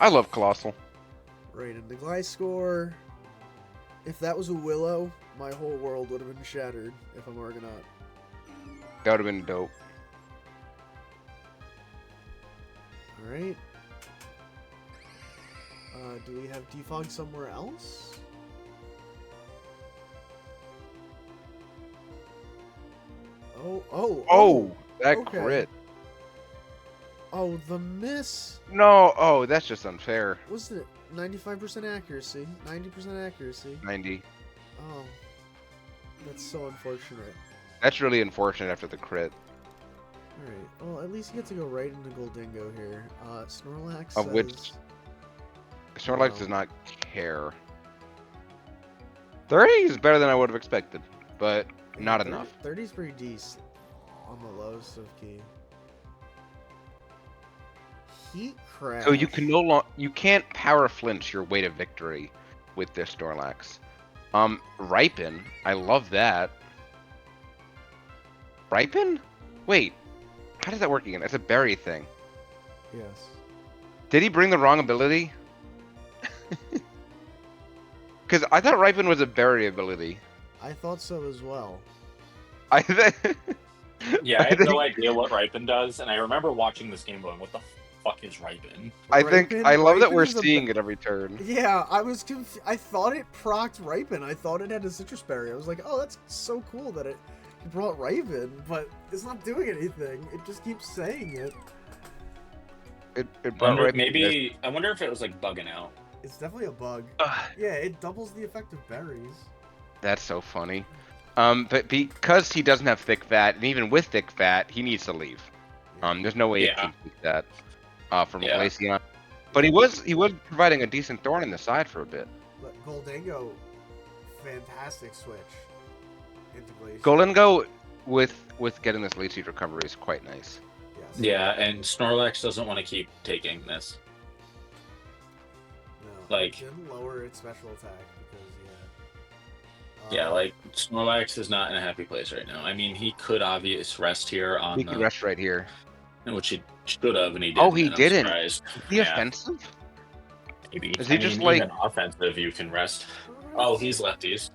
I love Colossal. Right into Gliscor. If that was a Willow, my whole world would have been shattered if I'm Argonaut. That would have been dope. Alright. Do we have Defog somewhere else? Oh, that okay. crit. Oh, the miss. No, oh, that's just unfair. Wasn't it 95% accuracy? 90% accuracy? 90. Oh. That's so unfortunate. That's really unfortunate after the crit. Alright, well, at least you get to go right into Goldingo here. Snorlax Of says... which Snorlax No. does not care. 30 is better than I would have expected, but Yeah, not 30 enough. 30 is pretty decent on the lowest of key. Heat crash. So you can you can't power flinch your way to victory with this Snorlax. Ripen, I love that. Ripen? Wait, how does that work again? It's a berry thing. Yes. Did he bring the wrong ability? Because I thought Ripen was a berry ability. I thought so as well. I think. Yeah, I have no idea what Ripen does, and I remember watching this game going, "What the fuck is Ripen?" I think I love that we're Ripen is a seeing it every turn. Yeah, I was I thought it procced Ripen. I thought it had a citrus berry. I was like, oh, that's so cool that it brought Ripen, but it's not doing anything. It just keeps saying it. It brought Wonder, Ripen. maybe I wonder if it was like bugging out. It's definitely a bug. Ugh, Yeah, it doubles the effect of berries. that's so funny. But because he doesn't have thick fat, and even with thick fat, he needs to leave. There's no way it Yeah. can keep that from Yeah. Glaceon. But he was providing a decent thorn in the side for a bit. But Goldingo, fantastic switch into Glacier. Golingo with getting this lead seed recovery is quite nice. Yes. Yeah, and Snorlax doesn't want to keep taking this. No, like- it didn't lower its special attack because Yeah, like Snorlax is not in a happy place right now. I mean, he could obvious rest here on He could rest right here. which he should have, and he didn't. Oh, he and I'm didn't. surprised. Is he Yeah. offensive? Maybe. Is he I just mean, like- even offensive? You can rest. Oh, he's lefties.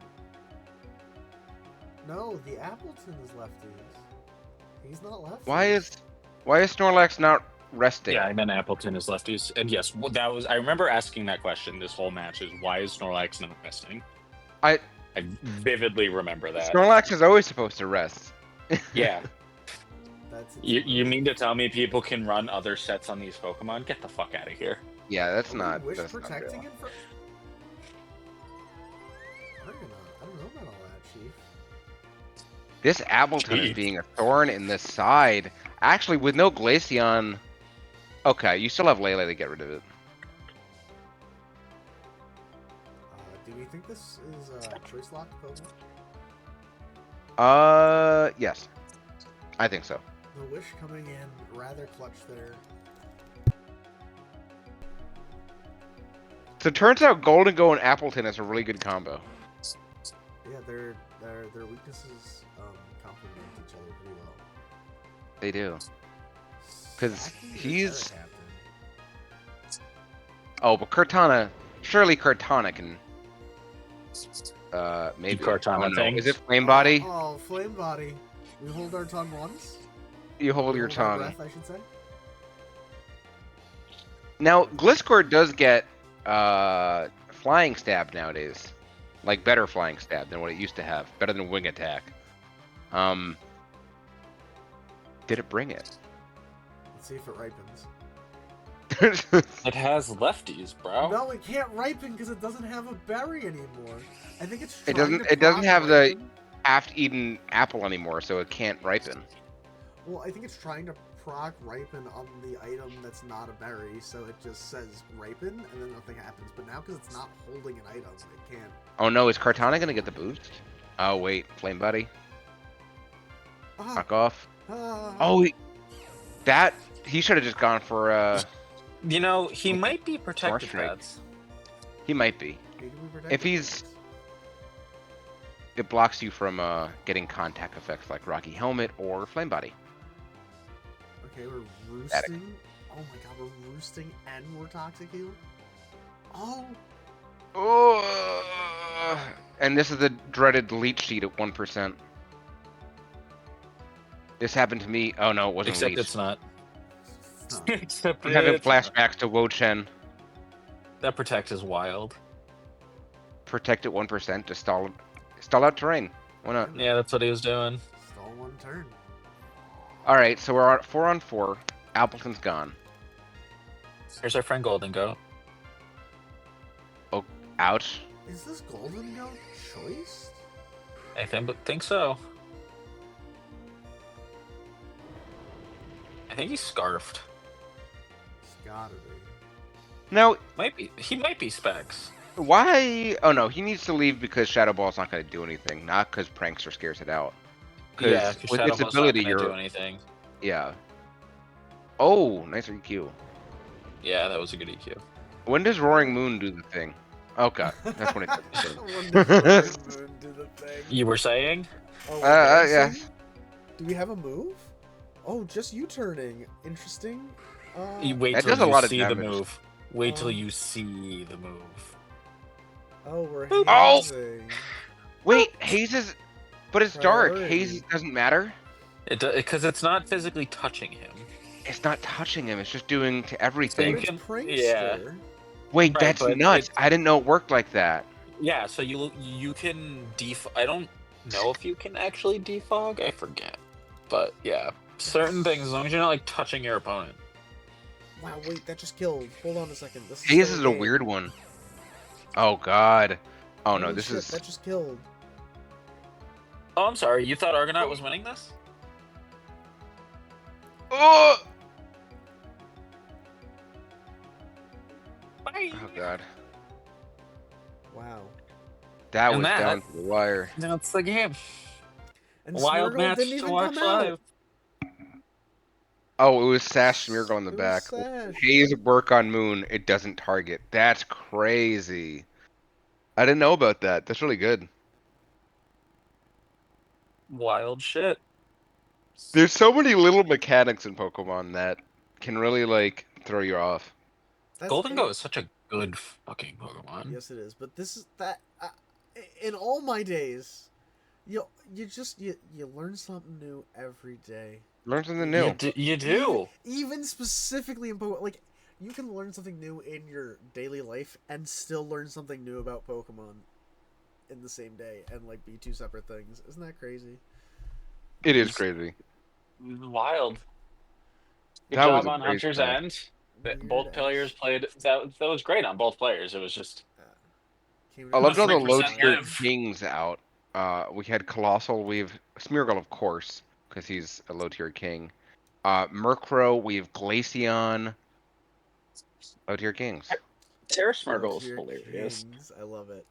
No, the Appleton is lefties. He's not lefties. Why is Snorlax not resting? Yeah, I meant Appleton is lefties, and yes, that was. I remember asking that question. This whole match is why is Snorlax not resting? I vividly remember that. Snorlax is always supposed to rest. Yeah. That's You mean to tell me people can run other sets on these Pokemon? Get the fuck out of here. Yeah, that's not. Wish That's not protecting real. it for. I don't know about all that, Chief. This Appleton is Jeez. being a thorn in the side. Actually, with no Glaceon. Okay, you still have Lele to get rid of it. Do we think this is a choice locked Pokemon? Yes. I think so. The Wish coming in rather clutch there. So it turns out Golden Go and Appleton is a really good combo. Yeah, their weaknesses complement each other pretty well. They do. 'Cause Sacky the he's- Terra Captain. Oh, but Cortana, surely Cortana can. Maybe. Cortana Oh, no. things. Is it Flame Body? Oh, Flame Body. We hold our tongue once. You hold We your our tongue. breath, I should say. Now, Gliscor does get Flying Stab nowadays. Like, better Flying Stab than what it used to have. Better than Wing Attack. Did it bring it? Let's see if it ripens. It has lefties, bro. No, it can't ripen because it doesn't have a berry anymore. I think it's. It trying doesn't- to it doesn't proc have the- ripen. Half-eaten apple anymore, so it can't ripen. Well, I think it's trying to proc ripen on the item that's not a berry, so it just says ripen, and then nothing happens. But now, because it's not holding an item, it can't. Oh no, is Cortana gonna get the boost? Oh wait, Flame Buddy, Ah, knock off. ah. Oh, he should have just gone for You know, he might be protected Strike. pads. he might be. He can be If protected. he's- It blocks you from getting contact effects like Rocky Helmet or Flame Body. Okay, we're roosting. Oh my god, we're roosting and we're toxic heal? Oh! Oh, and this is the dreaded leech sheet at 1%. This happened to me. Oh no, it wasn't Except leech. it's not. Huh. Except I'm having it's not. flashbacks to Wo Chen. That protect is wild. Protect at 1% to stall out terrain. Why not? Yeah, that's what he was doing. Stall one turn. All right, so we're at 4 on 4. Appleton's gone. Here's our friend Golden Goat. Oh, ouch. Is this Golden Goat choiced? I think so. I think he's scarfed. It's gotta be. Now, He might be Specs. why? Oh no, he needs to leave because Shadow Ball's not going to do anything, not because Prankster scares it out. Yeah, Because because with Shadow its Ball's ability, not gonna do you're anything. yeah. Oh, nice EQ. Yeah, that was a good EQ. When does Roaring Moon do the thing? Okay, that's when it does. When does Roaring Moon do the thing? You were saying? Oh, Yeah. Do we have a move? Oh, just U-turning. Interesting. You wait That till does a you lot of see the damage. move. Wait till you see the move. Oh, we're Oh! hazing. Wait, Haze is, but it's dark. Priority. Haze doesn't matter. Because it's not physically touching him. It's not touching him. It's just doing to So everything. you But it's can- Prankster. Wait, Right, that's but nuts. it- I didn't know it worked like that. Yeah, so you can I don't know if you can actually defog. I forget, but yeah, certain things as long as you're not like touching your opponent. Wow, wait, that just killed. Hold on a second. This is Haze so is a game. weird one. Oh god. Oh no, Holy this shit, is. that just killed. Oh, I'm sorry. You thought Argonaut was winning this? Oh! Bye. Oh god. Wow. That And was that- down to the wire. That's the game. And Wild Smeargle match didn't to even watch come out. live. Oh, it was Sash Smeargle in the It was back. Sash. Haze work on Moon. It doesn't target. That's crazy. I didn't know about that. That's really good. Wild shit. There's so many little mechanics in Pokemon that can really like throw you off. That's Golden it. Goat is such a good fucking Pokemon. Yes, it is. But this is that. In all my days, you learn something new every day. Learn something new. You do. Even specifically in Pokemon, like you can learn something new in your daily life and still learn something new about Pokemon in the same day and like be two separate things. Isn't that crazy? It is crazy. Wild. Good That was job a on great Hunter's start. End. Weird Both players played. That was great on both players. It was just Came I to loved all the 3% low tier live. kings out. We had Colossal. We've Smeargle, of course, because he's a low tier king. Murkrow. We have Glaceon. Low tier kings. Terra Oh, Smeargle is dear hilarious. kings. I love it.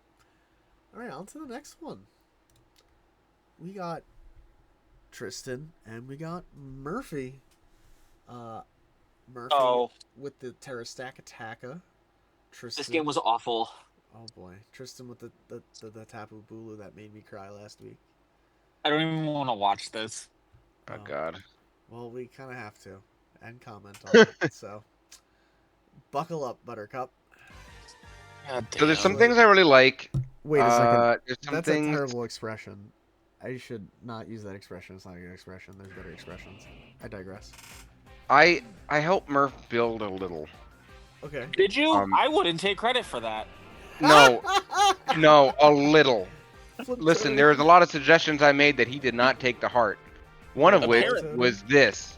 All right, on to the next one. We got Tristan and we got Murphy. Murphy Oh, with the Terrastack Attacka. Tristan. this game was awful. Oh boy, Tristan with the Tapu Bulu that made me cry last week. I don't even want to watch this. Oh god. Well, we kind of have to and comment on it. So, buckle up, Buttercup. God So there's some Wait. things I really like. Wait a second. There's some That's things. a terrible expression. I should not use that expression. It's not a good expression. There's better expressions. I digress. I helped Murph build a little. Okay. Did you? Um, I wouldn't take credit for that. No, no, a little. Flip Listen, turn. there was a lot of suggestions I made that he did not take to heart. One of which Apparently. was this.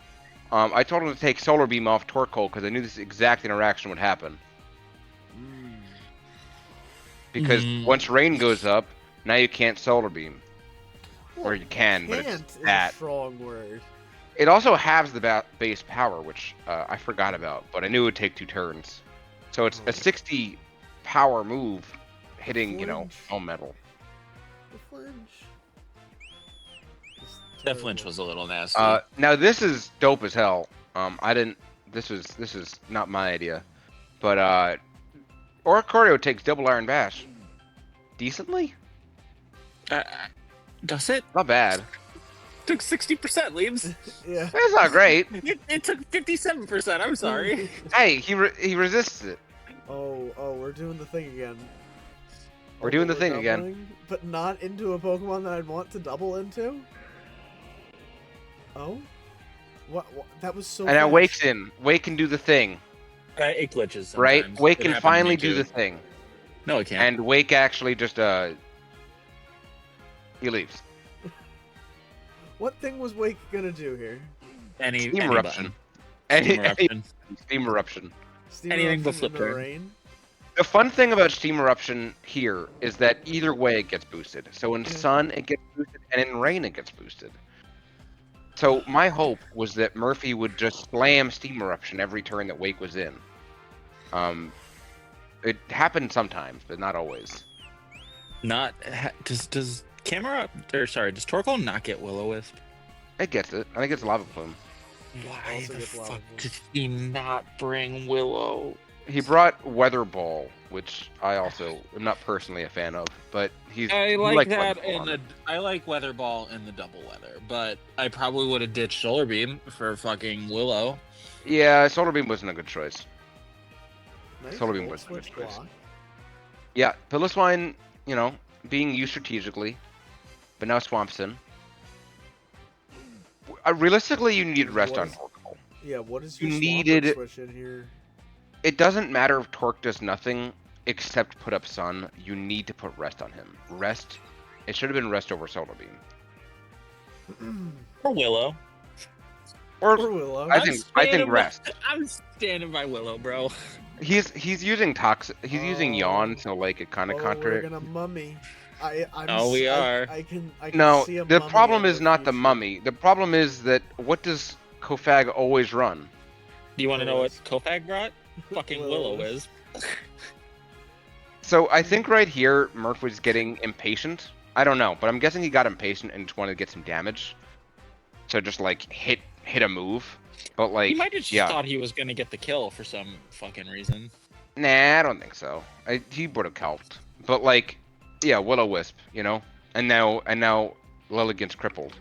I told him to take Solar Beam off Torkoal because I knew this exact interaction would happen. Mm. Because Mm. once rain goes up, now you can't Solar Beam. Or you can, but Can't it's is a that. strong word. It also halves the base power, which I forgot about, but I knew it would take 2 turns. So it's Oh. a 60 power move hitting, Flinch. all metal. The flinch. It's That flinch terrible. was a little nasty. Now this is dope as hell. I didn't. This is not my idea, but Oricorio takes double Iron Bash. Decently, Does it? not bad. took 60% leaves. Yeah. That's not great. It took 57%. I'm sorry. Hey, he resists it. Oh, we're doing the thing again. We're Oh, doing but the thing again. doubling, but not into a Pokemon that I'd want to double into? Oh? What? That was so And now fast. Wake's in. Wake can do the thing, It glitches sometimes. right? Wake It can happened to me finally do too. the thing. No, it can't. And Wake actually just, he leaves. What thing was Wake gonna do here? Any Steam eruption. button. Steam eruption. Steam eruption. Steam Anything but eruption in the flip turn. rain? The fun thing about Steam Eruption here is that either way it gets boosted. So in Sun it gets boosted, and in Rain it gets boosted. So my hope was that Murphy would just slam Steam Eruption every turn that Wake was in. It happened sometimes, but not always. Not does camera or sorry, does Torkoal not get Will-O-Wisp? It gets it. I think it's Lava Plume. Why Also the gets Lava fuck Plume. did he not bring Willow? He brought Weather Ball, which I also am not personally a fan of, but he I likes that Weather Ball in on the it. I like Weather Ball in the double weather, but I probably would have ditched Solar Beam for fucking Willow. Yeah, Solar Beam wasn't a good choice. Nice Solar Beam Volt wasn't a good switch choice. block. Yeah, Piloswine, being used strategically, but now Swampson. Realistically, you need rest on Torkoal. Yeah, what is You your needed- Swampert switch in here? It doesn't matter if Torque does nothing except put up Sun. You need to put rest on him. Rest. It should have been rest over Solar Beam. Or Willow. Or Or Willow. I think rest. I'm standing by Willow, bro. He's using toxic. He's using Yawn, so like it kind of We're contradicts. gonna mummy. We are. I can No, see a the mummy problem in is not the future. mummy. The problem is that what does Kofag always run? Do you want to know what Willow-Wisp. Kofag brought? Fucking Willow-Wisp. Willow-Wisp. So I think right here Murph was getting impatient. I don't know, but I'm guessing he got impatient and just wanted to get some damage. So just like hit a move. But like He might have just yeah. thought he was gonna get the kill for some fucking reason. Nah, I don't think so. He would have helped. But like yeah, Will-O-Wisp, And now Lilligant's crippled.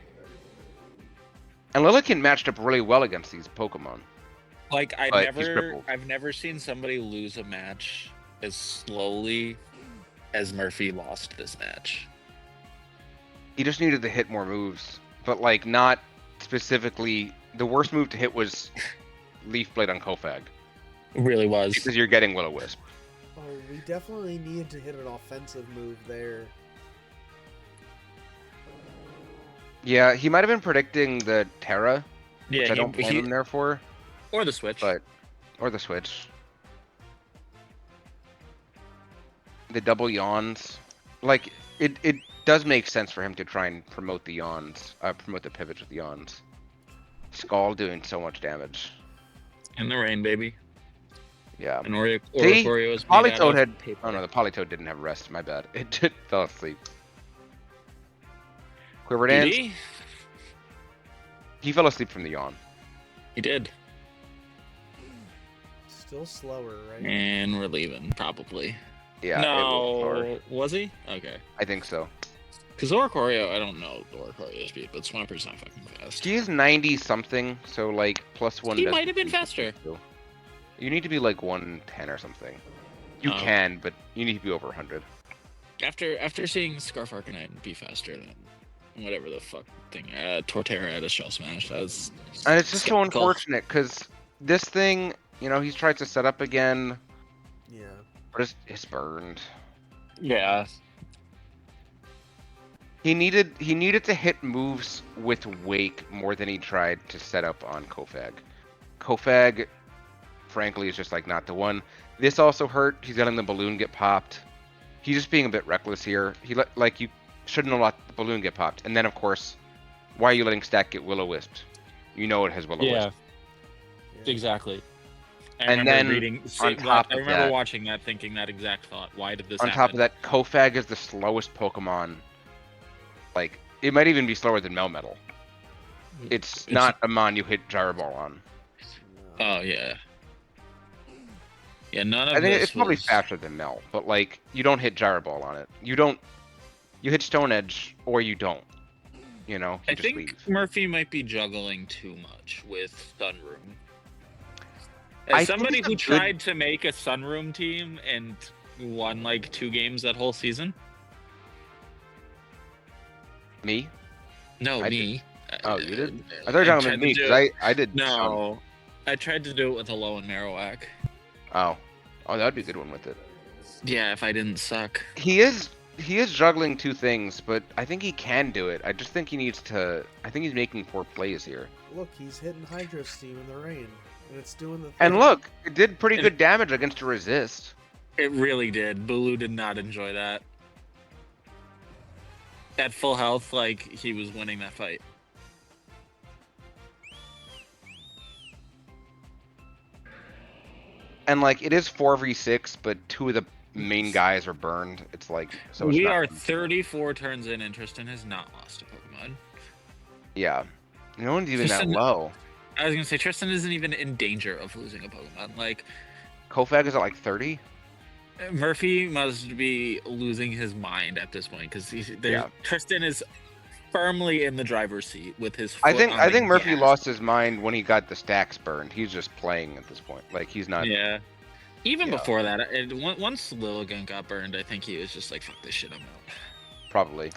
And Lilligant matched up really well against these Pokemon. Like But he's crippled. I've never seen somebody lose a match as slowly as Murphy lost this match. He just needed to hit more moves. But like not specifically the worst move to hit was Leaf Blade on Kofag. It really was. Because you're getting Will-O-Wisp. Oh, we definitely needed to hit an offensive move there. Yeah, he might have been predicting the Terra, which Yeah, I don't blame him there for. or the switch. Or the Switch. The double yawns. Like, it does make sense for him to try and promote the yawns. Promote the pivots with yawns. Skull doing so much damage. In the rain, baby. Yeah. And Oreo See? is made out Polytoad of had... paper. Oh no, the Polytoad didn't have rest. My bad. It just fell asleep. Quiver Dance. DD? He fell asleep from the yawn. He did. Still slower, right? And we're leaving, probably. Yeah. it was hard. No, was he? Okay. I think so. Because Oricorio, I don't know Oricorio's speed, but Swampert's not fucking fast. He is 90 something, so like +1. He doesn't might have been do faster. too. You need to be like 110 or something. You Oh. can, but you need to be over 100. After seeing Scarf Arcanine be faster than whatever the fuck thing, Torterra at a Shell Smash, that was... And it's just so skeptical. unfortunate because this thing, he's tried to set up again, Yeah. but it's burned. Yeah. He needed to hit moves with Wake more than he tried to set up on Kofag. Kofag, frankly, is just like not the one. This also hurt. He's letting the balloon get popped. He's just being a bit reckless here. You shouldn't have let the balloon get popped. And then of course, why are you letting Stack get Will-O-Wisp? You know it has Will-O-Wisp. Yeah. Exactly. And then, on top I of remember that- watching that, thinking that exact thought. Why did this On happen? top of that, Kofag is the slowest Pokemon. Like, it might even be slower than Melmetal. It's not a mon you hit Gyro Ball on. No. Oh yeah. Yeah, none of I think this it's probably was- faster than Mel, but like, you don't hit Gyro Ball on it. You hit Stone Edge, or you don't. you know, I he just think leaves. Murphy might be juggling too much with Sunroom. I As think somebody he's a who good- tried to make a Sunroom team and won like 2 games that whole season. Me? No, I me. Oh, you did? I thought I you were talking tried about to me, do because it. I did some. No, I tried to do it with Hello and Marowak. Oh. Oh, that'd be a good one with it. Yeah, if I didn't suck. He is juggling 2 things, but I think he can do it. I just think he needs to. I think he's making poor plays here. Look, he's hitting Hydro Steam in the rain, and it's doing the thing. And look, it did pretty And- good damage against a resist. It really did. Bulu did not enjoy that. At full health, like he was winning that fight. And like it is 4v6, but 2 of the main guys are burned. It's like so. It's We not are fun. 34 turns in, and Tristan has not lost a Pokemon. Yeah. No one's even Tristan- that low. I was gonna say Tristan isn't even in danger of losing a Pokemon. Like Kofag is at like 30. Murphy must be losing his mind at this point because Yeah. Tristan is firmly in the driver's seat with his. I Foot think on I the think Murphy gas. lost his mind when he got the stacks burned. He's just playing at this point. Like he's not. Yeah. Even Yeah. before that, once Lilligant got burned, I think he was just like, "Fuck this shit, I'm out." Probably.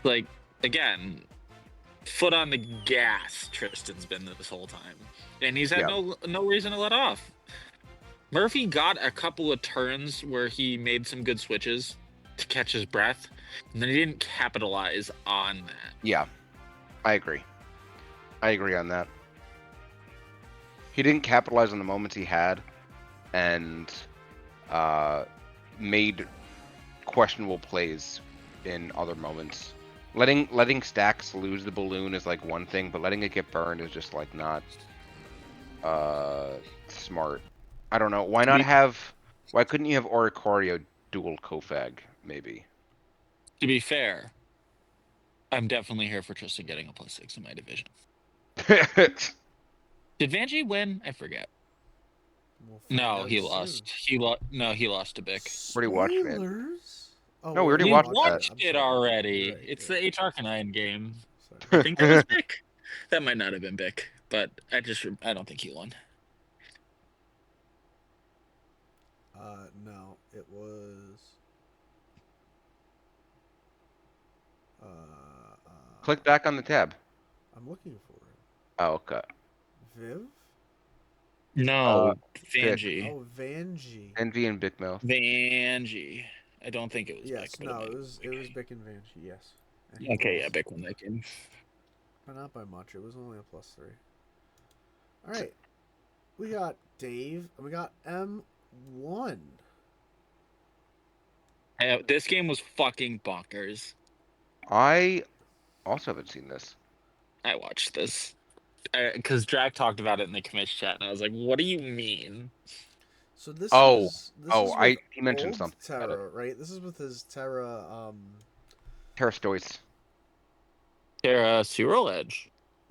Like again, foot on the gas. Tristan's been this whole time, and he's had Yeah. no reason to let off. Murphy got a couple of turns where he made some good switches to catch his breath, and then he didn't capitalize on that. Yeah. I agree. I agree on that. He didn't capitalize on the moments he had, and made questionable plays in other moments. Letting stacks lose the balloon is like one thing, but letting it get burned is just like not smart. I don't know. Why not have? Why couldn't you have Oricorio dual Kofag? Maybe. To be fair, I'm definitely here for Tristan getting a +6 in my division. Did Vanjie win? I forget. We'll find No, out he soon. lost. No, he lost to Bic. Already watched it. Spoilers? Oh, No, we already We watched watched that. it I'm sorry. already. You're right, It's you're the right. H Arcanine game. Sorry. I think that was Bic. That might not have been Bic, but I don't think he won. No, it was. Click back on the tab. I'm looking for it. Oh, okay. Viv? No, Bic. Vanjie. Oh, Vanjie. Envy and Big Mouth. Vanjie. I don't think it was Yes, Bic. but no, might it be was Bic. Bic and Vanjie. Yes. And Okay, yeah, lost. Bic won that game. But not by much. It was only a +3. All right, we got Dave and we got M1. This game was fucking bonkers. I also haven't seen this. I watched this because Drag talked about it in the commish chat, and I was like, "What do you mean?" So this Oh, is he mentioned old something about Terra, right? This is with his Terra. Terrastoice. Terra Cyril Edge.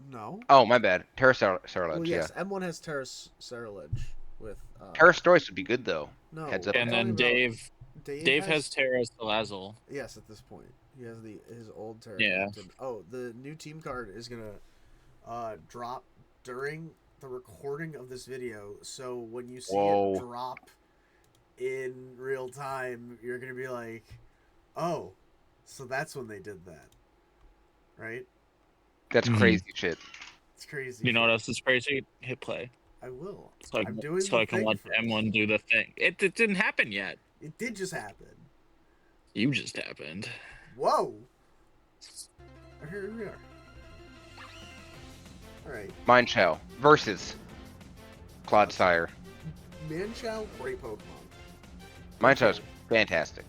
No. Oh, my bad. Well, Terrastoice, yeah. yes, M1 has Terra Ceruledge with. Terrastoice would be good though. No. Heads up. And I'm then talking about- Dave has Terra Salazzle. Yes, at this point, he has his old Terra. Yeah. Oh, the new team card is gonna drop during the recording of this video. So when you see Whoa. it drop in real time, you're gonna be like, "Oh, so that's when they did that." Right? That's Mhm. crazy shit. It's crazy. You know what else is crazy? Hit play. I will. So I I'm doing so the I can thing watch first. M1 do the thing. It didn't happen yet. It did just happen. You just happened. Whoa. Here we are. All right. Mind Chow versus Clodsire. Manchow, great Pokemon. Mind Chow's fantastic.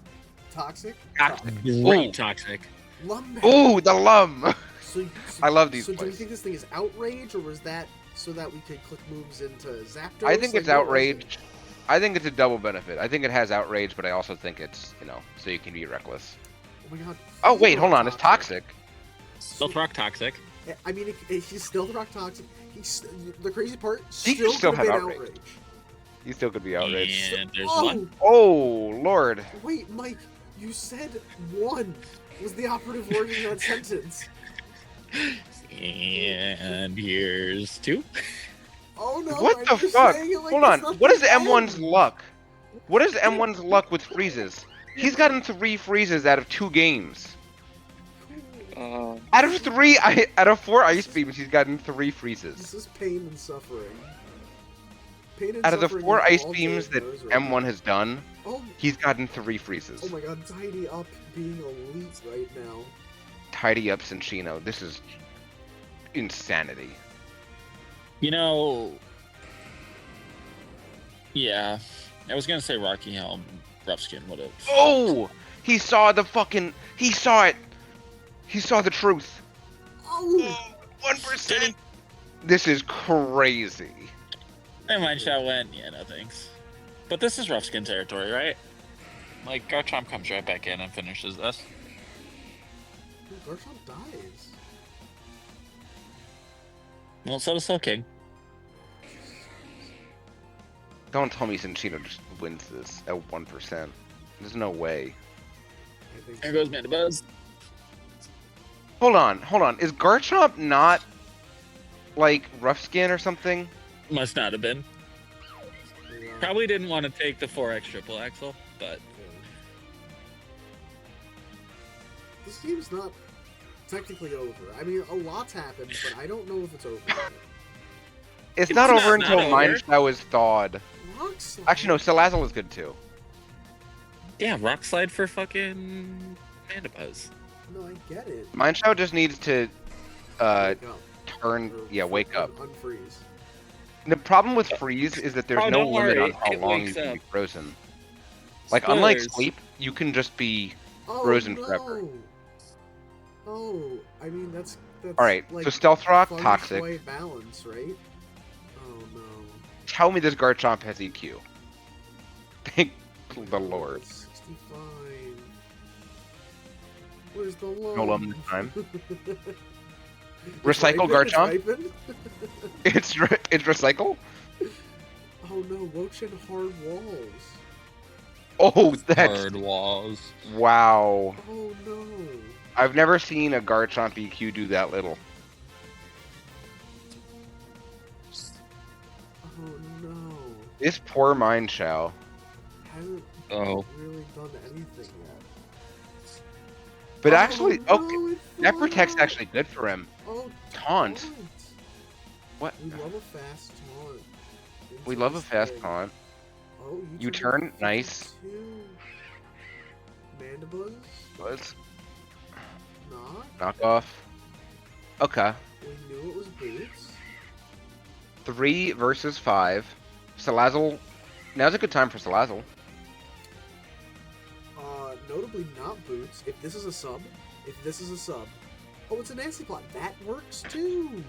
Toxic. Toxic. Great Ooh. toxic. Lumberjack. Ooh, the lum! So, I love these So do we plays. think this thing is outrage, or was that so that we could click moves into Zapdos? I think Like, it's what was outrage. it? I think it's a double benefit. I think it has outrage, but I also think it's, so you can be reckless. Oh my god. Oh, wait, hold on. It's toxic. Stealth Rock toxic. I mean, he's still the rock toxic. The crazy part. He Still, can still could have have been outrage. He still could be outraged. And there's Oh, one. Oh, Lord. wait, Mike. You said one. was the operative word in that sentence. And here's 2. Oh no! What and the you're fuck? saying it like Hold it's on. not What the is M1's end. luck? What is M1's luck with freezes? He's gotten 3 freezes out of 2 games. Out of 3, out of 4 ice beams, he's gotten 3 This freezes. is pain and suffering. Pain and Out of the suffering 4 is ice all beams Dave that knows right M1 now. has done, Oh, he's gotten 3 freezes. oh my god, tidy up being elite right now. Tidy up Cinchino. This is insanity. You know, yeah, I was gonna say Rocky Helm, Rough Skin would have. Oh! He saw the fucking... He saw it! He saw the truth. Oh! 1%! This is crazy. And mine shot went, yeah, no thanks. But this is Rough Skin territory, right? Like, Garchomp comes right back in and finishes this. Garchomp dies. Well, so does Soul King. Don't tell me Cinchino just wins this at 1%. There's no way. I think There so. goes Mandibuzz. Hold on. Is Garchomp not, like, rough skin or something? Must not have been. Yeah. Probably didn't want to take the 4x triple axle, but This game's not technically over. I mean, a lot's happened, but I don't know if it's over yet. It's It's not not over until over. Mindshao is thawed. Rock Slide. Actually, no, Salazzle is good too. yeah, Rock Slide for fucking Mandibuzz. No, I get it. Mindshao just needs to Wake up. turn, Or wake up. Unfreeze. The problem with freeze is that there's Oh, no don't limit worry, on how it long you wakes can up. be frozen. Like, unlike Spoilers. sleep, you can just be... Oh, Frozen no. forever. Oh, I mean, that's Alright, like so Stealth Rock, feng Toxic. shui balance, right? Oh no. Tell me this Garchomp has EQ. Thank the Lord. 65. Where's the loan? No loan this time. It's Recycle ripened, it's Garchomp? ripened. It's Recycle? Oh no, Roach and hard walls. Oh, that's... Hard walls. Wow. Oh no. I've never seen a Garchomp EQ do that little. Oh no. This poor Mindshao. Hasn't Oh. really done anything yet. But Oh, actually, no, okay, it that flew protect's out. actually good for him. Oh, Taunt. What? We love a fast taunt. into We love a this fast thing. taunt. Oh, You turned turn, to nice. 52. Mandibuzz? Let's Not? knock off. Okay. We knew it was boots. 3 versus 5. Salazzle. Now's a good time for Salazzle. Notably not boots. If this is a sub. Oh, it's a nasty plot. That works too.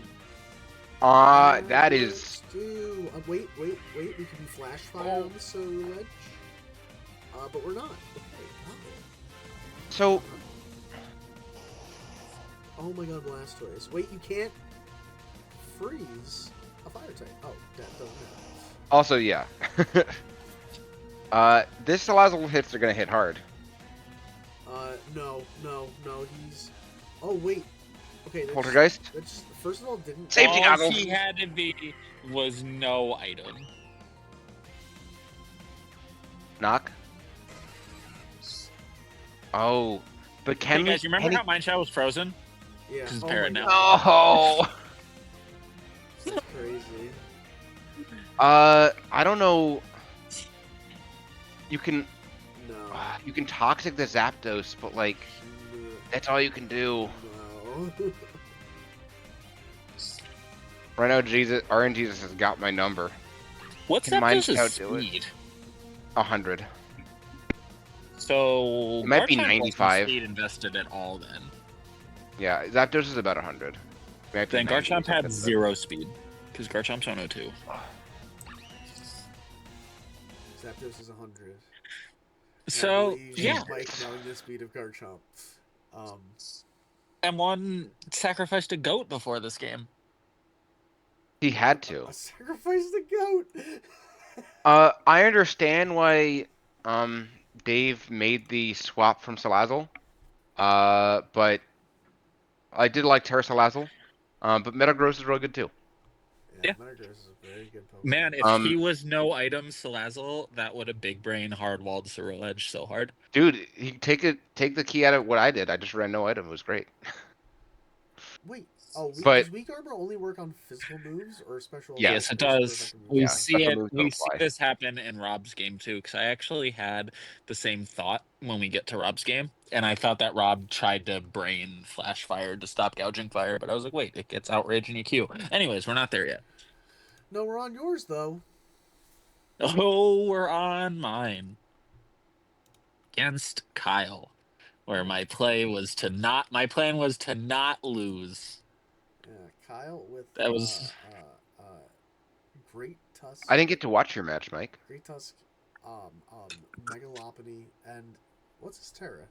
That is... works too. Wait. We could be flash fire on the solar ledge. But we're not. Okay, not. So, Oh my god, Blastoise. Wait, you can't freeze a fire type. Oh, that doesn't matter. also, yeah. This Salazzle hits are gonna hit hard. No, he's... Oh, wait. Okay, that's... Poltergeist? That's, first of all, didn't... Safety All goggles. he had to be was no item. Knock. Oh. But Hey can guys, you remember he... how Mindshao was frozen? Yeah. This is Oh Parrot my now. god, Oh! that's crazy. I don't know. You can toxic the Zapdos, but like that's all you can do. No. Right now, Jesus, RNGesus has got my number. What's Can that Mindshao do it? speed? 100. So It might be Garchomp wasn't 95. Speed invested at all then. Yeah, Zapdos is about 100. Might be Then 90 or Garchomp had something, 0 speed because Garchomp's 102. Zapdos is 100. So yeah, Mike knowing the speed of Garchomp. M1 sacrificed a goat before this game. He had to. Sacrifice the goat. I understand why Dave made the swap from Salazzle. But I did like Terra Salazzle. But Metagross is really good too. Yeah, Yeah. Metagross is a very good Pokemon. Man, if Um, he was no item Salazzle, that would have big brain hard-walled Cyril Edge so hard. Dude, take the key out of what I did. I just ran no item. It was great. Wait, But does Weak Armor only work on physical moves or special Yeah. Yes, it or super does. effective moves? We yeah, see special it. moves don't We see apply. this happen in Rob's game too, because I actually had the same thought when we get to Rob's game, and I thought that Rob tried to brain Flash Fire to stop gouging fire, but I was like, wait, it gets outrage and EQ. Anyways, we're not there yet. No, we're on yours though. Oh, we're on mine against Kyle, where my plan was to not lose. Yeah, Kyle with That was Great Tusk. I didn't get to watch your match, Mike. Great Tusk, Megalopony, and what's his Terra?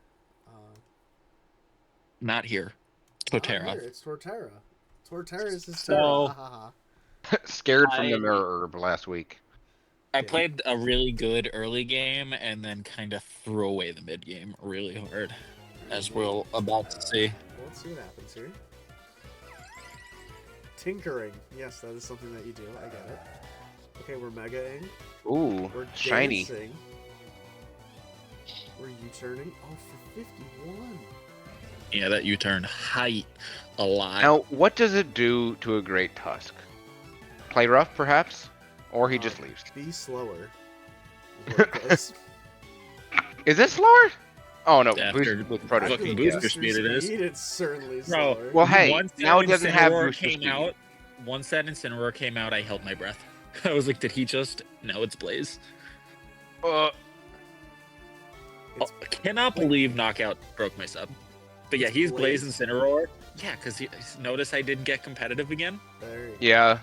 not here. Not Totera. here, it's Torterra. Torterra is his So- Terra. Ha, ha, ha. Scared from the I- mirror herb last week. I Yeah. played a really good early game and then kind of threw away the mid game really hard, as we're about to see. Well, let's see what happens here. Tinkering. Yes, that is something that you do. I get it. Okay, we're Mega-ing. Ooh, We're shiny. dancing. We're U-turning. Oh, for 51. Yeah, that U-turn height a lot. Now, what does it do to a Great Tusk? Play rough, perhaps? Or he just leaves. Be slower. is what it does. Is it slower? Oh, no. After Boost with Proto fucking Speed, booster yeah. speed it is. It's certainly Bro, slower. Well, hey, once now that it doesn't have Incineroar booster came speed. out, once that Incineroar came out, I held my breath. I was like, did he just? No, it's Blaze. It's- I cannot believe Knockout broke my sub. But yeah, It's he's Blaze Blaze. Incineroar. Yeah, because notice I didn't get competitive again. There you go. Yeah.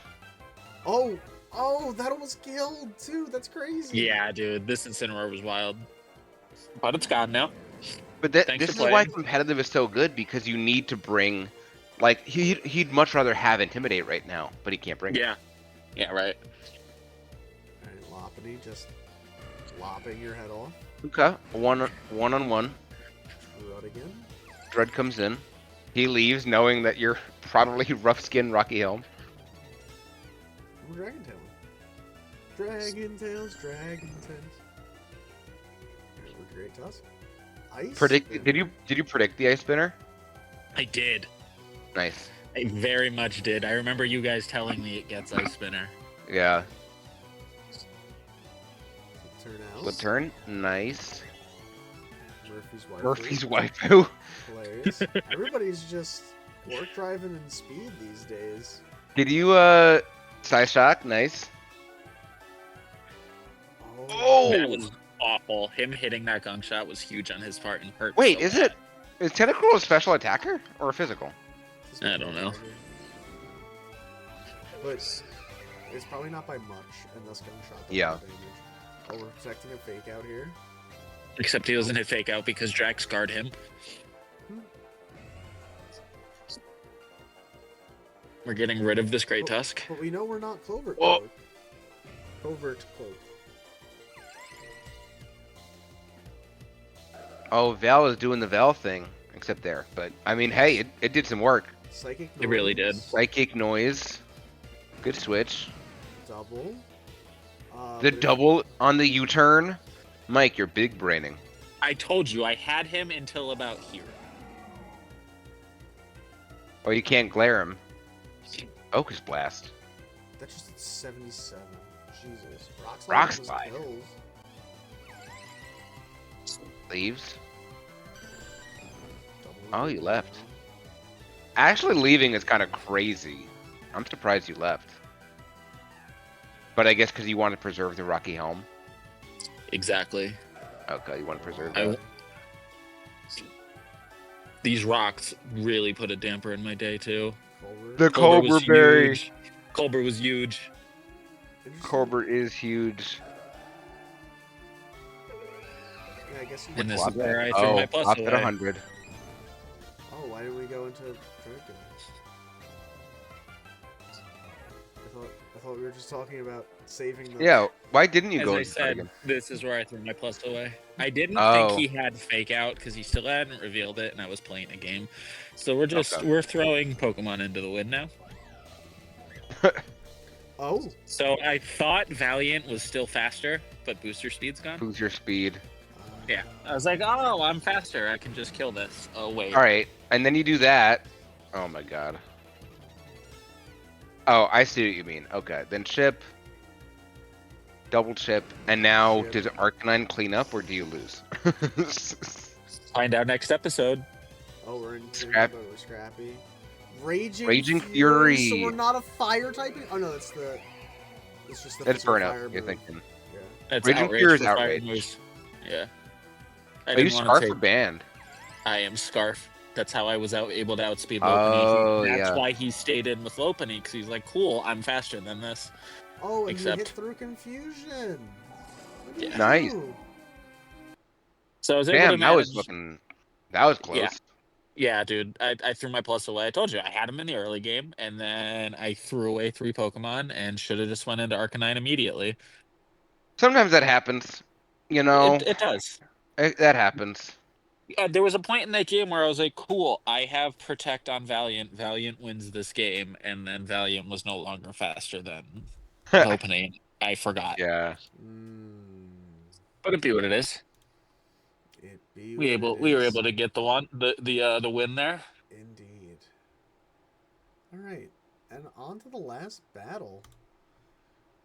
Oh, that almost killed too. That's crazy. Yeah, dude, this Incineroar was wild. But it's gone now. But Thanks this for is why playing. competitive is so good, because you need to bring... Like, he'd much rather have Intimidate right now, but he can't bring it. Yeah. Yeah, right. Alright, Lopunny just lopping your head off. Okay, one-on-one. Rud again. Dread comes in. He leaves knowing that you're probably rough skin Rocky Helm. We're Dragon Tailing. Dragon Tails. Alright, we're Great Tusk. Ice. Spinner. Did you predict the Ice Spinner? I did. Nice. I very much did. I remember you guys telling me it gets Ice Spinner. Yeah. Turn out. Flip turn. Nice. Murphy's wife. Murphy's waifu. Hilarious. Everybody's just work driving and speed these days. Did you Psyshock? Nice. Oh! That was awful. Him hitting that gong shot was huge on his part and hurt. Wait, so is bad. Is Tentacruel a special attacker or a physical? I don't know. But it's probably not by much, and thus gunshot. Yeah. Damage. Oh, we're protecting a fake out here. Except he doesn't hit fake out because Drax guard him. We're getting rid of this Great Tusk. But we know we're not Clovert Oh. Cloak. Covert Cloak. Oh, Val is doing the Val thing, except there. But I mean, hey, it did some work. Psychic It really Noise, did. Psychic noise. Good switch. Double. The there's- double on the U-turn. Mike, you're big braining. I told you, I had him until about here. Oh, you can't glare him. Focus blast. That's just at 77. Jesus. Rock was Slide. kills. Leaves. Double Oh, you double left. down. Actually, leaving is kind of crazy. I'm surprised you left. But I guess because you want to preserve the Rocky Helm. Exactly. Okay, you want to preserve I- that. These rocks really put a damper in my day too. Culver. The Colbert was Cobra Berry. huge. Colbert was huge. Interesting. Colbert is huge. Yeah, I guess you And could this swap is where that. I threw Oh, my plus up at away. 100. Oh, why did we go into Dragon? I thought we were just talking about saving the. Yeah, why didn't you As go I into said, Dragon? this is where I threw my plus away. I didn't think Oh. he had fake out because he still hadn't revealed it, and I was playing a game. So Okay. we're throwing Pokemon into the wind now. Oh. So I thought Valiant was still faster, but booster speed's gone. Boost your speed. Yeah, I was like, oh, I'm faster. I can just kill this. Oh wait. All right, and then you do that. Oh my god. Oh, I see what you mean. Okay, then chip, double chip, and now Chip. does Arcanine clean up or do you lose? Find out next episode. Oh, we're in Scrap- We're Scrappy. Raging, Raging Fury. Fury. So we're not a fire typing. Oh no, it's just the. That's physical burnout. fire You're move. thinking. Yeah. That's Raging outrage Fury is for fire outrage. moves. Yeah. I Are you didn't wanna Scarf take- or banned? I am Scarf. That's how I was able to outspeed Lopunny. Oh, That's yeah. why he stayed in with Lopunny, because he's like, cool, I'm faster than this. Oh, and you hit Except- through confusion. Look at Yeah. Nice. you. So I was able to Damn, that was manage- looking. That was close. Yeah. Yeah, dude. I threw my plus away. I told you I had him in the early game, and then I threw away 3 Pokemon and should have just went into Arcanine immediately. Sometimes that happens. You know, It does. that happens. There was a point in that game where I was like, cool, I have Protect on Valiant. Valiant wins this game, and then Valiant was no longer faster than Lopunny. I forgot. Yeah. But it be what it is. It be We what it were is. able to get the win there. Indeed. All right, and on to the last battle.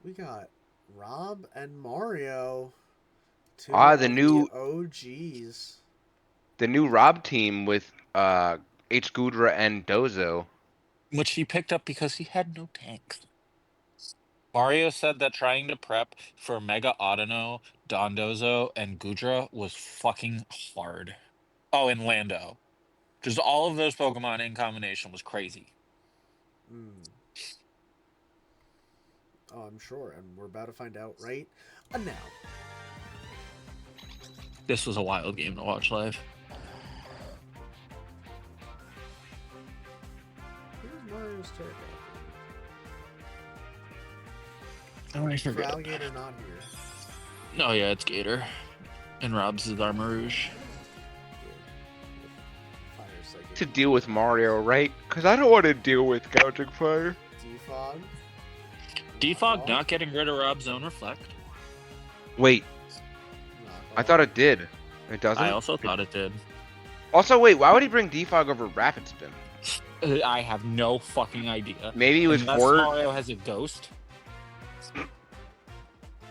We got Rob and Mario. Two The of new- OGs. The new Rob team with H. Gudra and Dozo. Which he picked up because he had no tanks. Mario said that trying to prep for Mega Audino, Dondozo, and Gudra was fucking hard. Oh, and Lando. Just all of those Pokemon in combination was crazy. Oh, I'm sure, and we're about to find out right now. This was a wild game to watch live. Who's Mario's turret? Oh, I For forgot. Alligator not here. Oh yeah, it's Gator. And Rob's is Armarouge. Fire Psychic. To deal with Mario, right? Because I don't want to deal with Gouging Fire. Defog. Defog not getting rid of Rob's own Reflect. Wait, Knock I off. thought it did. It doesn't? I also thought it did. Also, wait, why would he bring Defog over Rapid Spin? I have no fucking idea. Maybe he was Unless for... Mario has a ghost.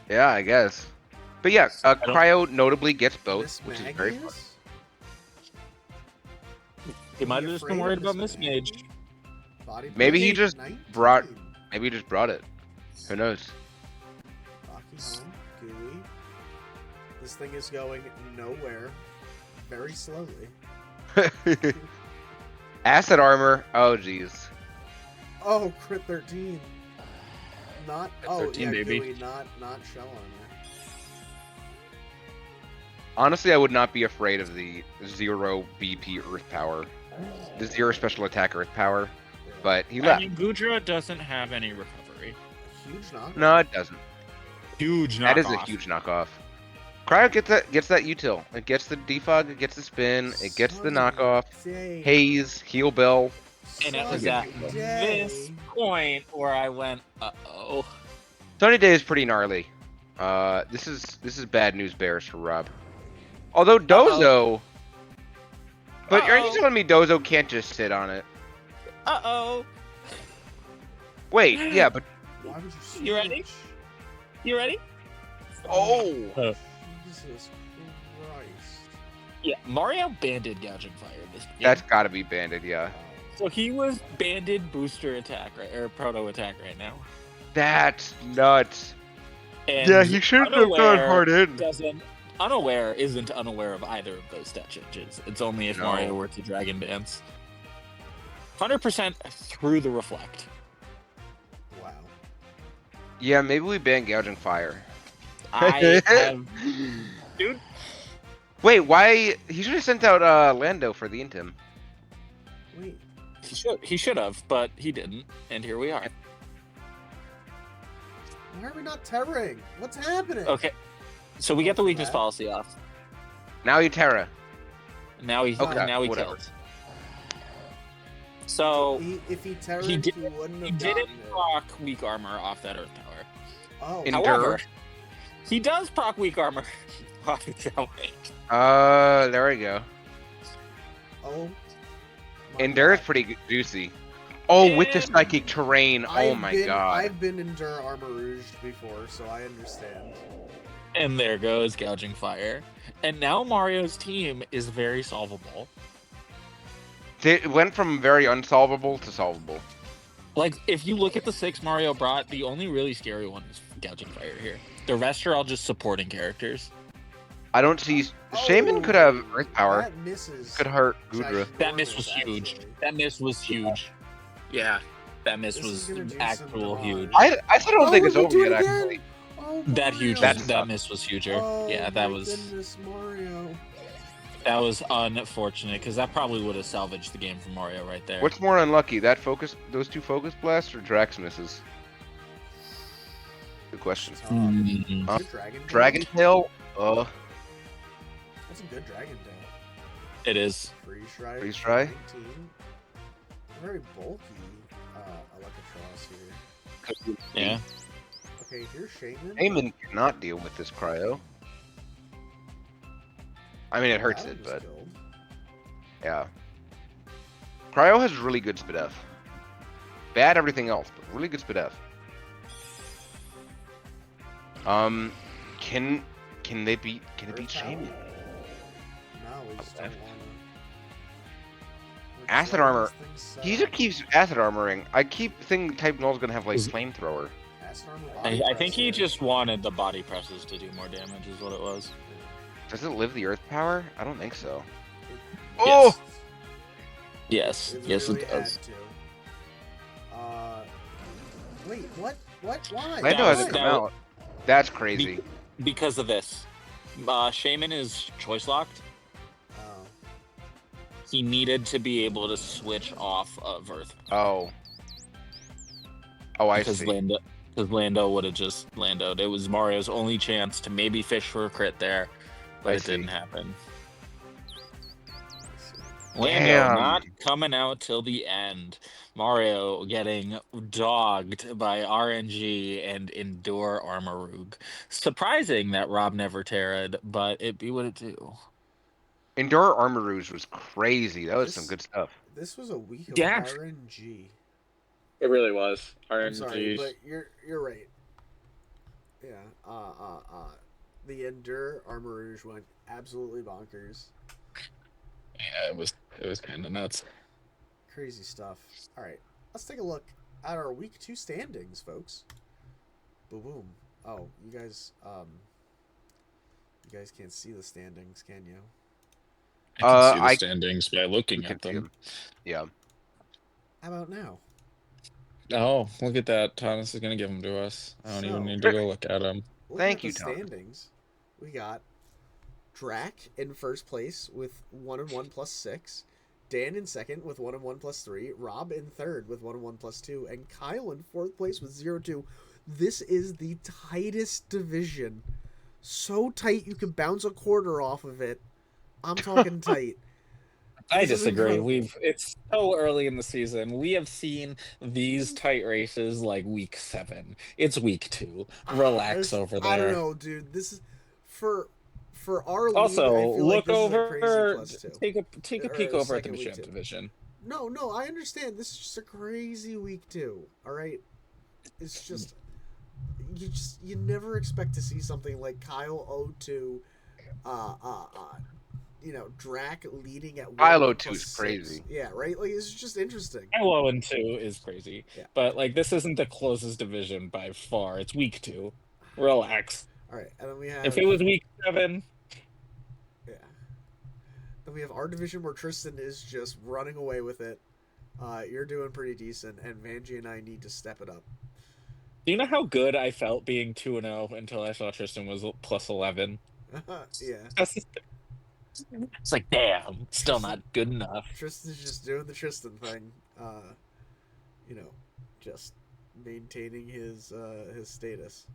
Yeah, I guess. But yeah, don't- Cryo notably gets both, Miss which is very fun. Magnus? He might have Be just afraid been of worried about Miss Miss Mage. Body Maybe he Blade, just 19. brought- Maybe he just brought it. Who knows? Rocky home, gooey. This thing is going nowhere. Very slowly. Acid armor. Oh, jeez. Oh, crit 13. Not Crit oh 13, yeah, baby. gooey, not shell armor. Honestly, I would not be afraid of the 0 BP Earth Power. The 0 special attack Earth Power. Yeah. But he I left. mean, Gudra doesn't have any recovery. Huge knock. No, it doesn't. Huge That is a huge knockoff. Cryo gets that util. It gets the defog, it gets the spin, it gets the Son of a knockoff. day. Haze, heal bell. And it Son was of at a this day. point where I went, uh-oh. Sunny Day is pretty gnarly. This is bad news bears for Rob. Although Dozo, but aren't you Uh-oh. telling me Dozo can't just sit on it? Uh-oh. Wait, yeah, but Why would you You ready? switch? You ready? oh, Jesus Christ. Yeah, Mario banded Gouging Fire this game. that's got to be banded, yeah. So he was banded booster attack, right, or proto attack right now. That's nuts. And Yeah, he shouldn't have gone Unaware hard in. Unaware isn't unaware of either of those stat changes. It's only if No. Mario were to Dragon Dance. 100% through the Reflect. Wow. Yeah, maybe we ban gouging fire. I have... Dude, Wait, why? He should have sent out Lando for the Intim. Wait. he should have, but he didn't. And here we are. Why are we not terroring? What's happening? Okay, so we get the weakness policy off. Now you Terra. Now he Okay, now he whatever. killed. So If he terrored, he he, did- wouldn't he have didn't gotten it. proc weak armor off that earth tower. Oh, In- However, Endure. he does proc weak armor off the tower. There we go. oh. my Endure is God. pretty juicy. Oh, with the And- psychic terrain. Oh my god. I've been Endure Armor Rouge before, so I understand. And there goes gouging fire. And now Mario's team is very solvable. It went from very unsolvable to solvable. Like, if you look at the 6 Mario brought, the only really scary one is gouging fire here. The rest are all just supporting characters. I don't see. Shaman could have Earth Power. That misses. Could hurt Gudra. That miss was ginormous, huge. actually. That miss was huge. Yeah, that miss This was is gonna do actual some huge. damage. I still don't think Oh, it's we over do it yet. again? Actually, Oh, That huge. Mario. That Miss was huger. Oh, Yeah, that my was goodness, Mario. unfortunate because that probably would have salvaged the game for Mario right there. what's more unlucky? Those two focus blasts, or Drax misses? Good question. Tough. Mm. Is it Dragon Tail? Dragon Tail. That's a good Dragon Tail. It is. Freeze Try. Freeze Try. 19. Very bulky Electros here. Yeah. Okay, here's Shaman. Shaman cannot deal with this cryo. I mean, it hurts That it, was but killed. yeah. Cryo has really good SpDef. Bad everything else, but really good SpDef. Can they beat Earth Shaman? Power? No, we just don't wanna. Acid Let's armor. let this thing He suck. just keeps acid armoring. I keep thinking Type Null's gonna have like Is- flamethrower. Acid armor I body think he press just here. wanted the body presses to do more damage, is what it was. Does it live the Earth power? I don't think so. It- Oh! Yes. Yes, it really does. had to. Wait, what? What? Why? Lando That was- hasn't come that out. That's crazy. Because of this. Shaman is choice locked. Oh. He needed to be able to switch off of Earth. Oh. Oh, I Because see. Lando would have just Landoed. It was Mario's only chance to maybe fish for a crit there, but I it didn't see. happen. Let's see. Lando Damn. not coming out till the end. Mario getting dogged by RNG and Endure Armorug. Surprising that Rob never terra'd, but it be what it do. Endure Armor Rouge was crazy. That was This- some good stuff. This was a week of Yeah. RNG. It really was. I'm sorry, but you're right. Yeah. The Endure Armor Rouge went absolutely bonkers. Yeah, it was kind of nuts. Crazy stuff. All right, let's take a look at our week 2 standings, folks. Boom, boom. Oh, you guys can't see the standings, can you? I can see the I- standings by looking You can at see them. him. Yeah. How about now? Oh, look at that. Thomas is going to give them to us. I don't even So- need to go look at them. Looking Thank at you, the Tom. standings, we got Drac in first place with 1 and 1 plus 6, Dan in second with 1 and 1 plus 3, Rob in third with 1 and 1 plus 2, and Kyle in fourth place with 0-2. This is the tightest division. So tight you can bounce a quarter off of it. I'm talking tight. I This is disagree. incredible. It's so early in the season. We have seen these tight races like week 7. It's week 2. Relax over there. I don't know, dude. This is for our league. Also, I feel look like this over. is a crazy plus 2. Take a Or peek over at the second week Machamp too. division. No, I understand. This is just a crazy week 2. All right, it's just you never expect to see something like Kyle 0-2, Drac leading at 1 Kyle plus 0-2 is 6. crazy. Yeah, right. Like it's just interesting. Hello and 2 is crazy. Yeah. But like this isn't the closest division by far. It's week 2. Relax. All right, and then we have If it was week 7, yeah. Then we have our division where Tristan is just running away with it. You're doing pretty decent, and Vanjie and I need to step it up. do you know how good I felt being 2-0 until I saw Tristan was plus 11? Yeah. It's like, damn, still not good enough. Tristan's just doing the Tristan thing. Just maintaining his status.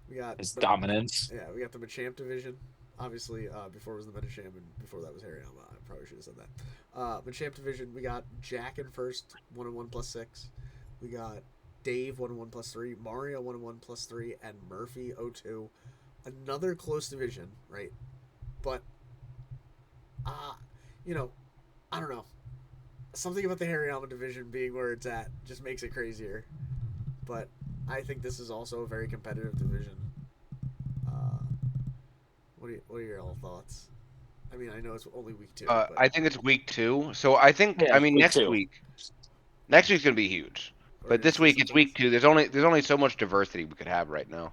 We got His the- dominance. Yeah, we got the Machamp division. obviously, before it was the Medicham, and before that was Hariyama. I probably should have said that. Machamp division, we got Jack in first, 1-1 plus 6. We got Dave, 1-1 plus 3. Mario, 1-1 plus 3. And Murphy, 0-2. Another close division, right? But, you know, I don't know. Something about the Hariyama division being where it's at just makes it crazier. But I think this is also a very competitive division. What are your all thoughts? I mean, I know it's only week 2. But... I think it's week 2. So I think Yeah, week next 2. next week's gonna be huge. We're But gonna this see week some it's week things. 2. There's only so much diversity we could have right now.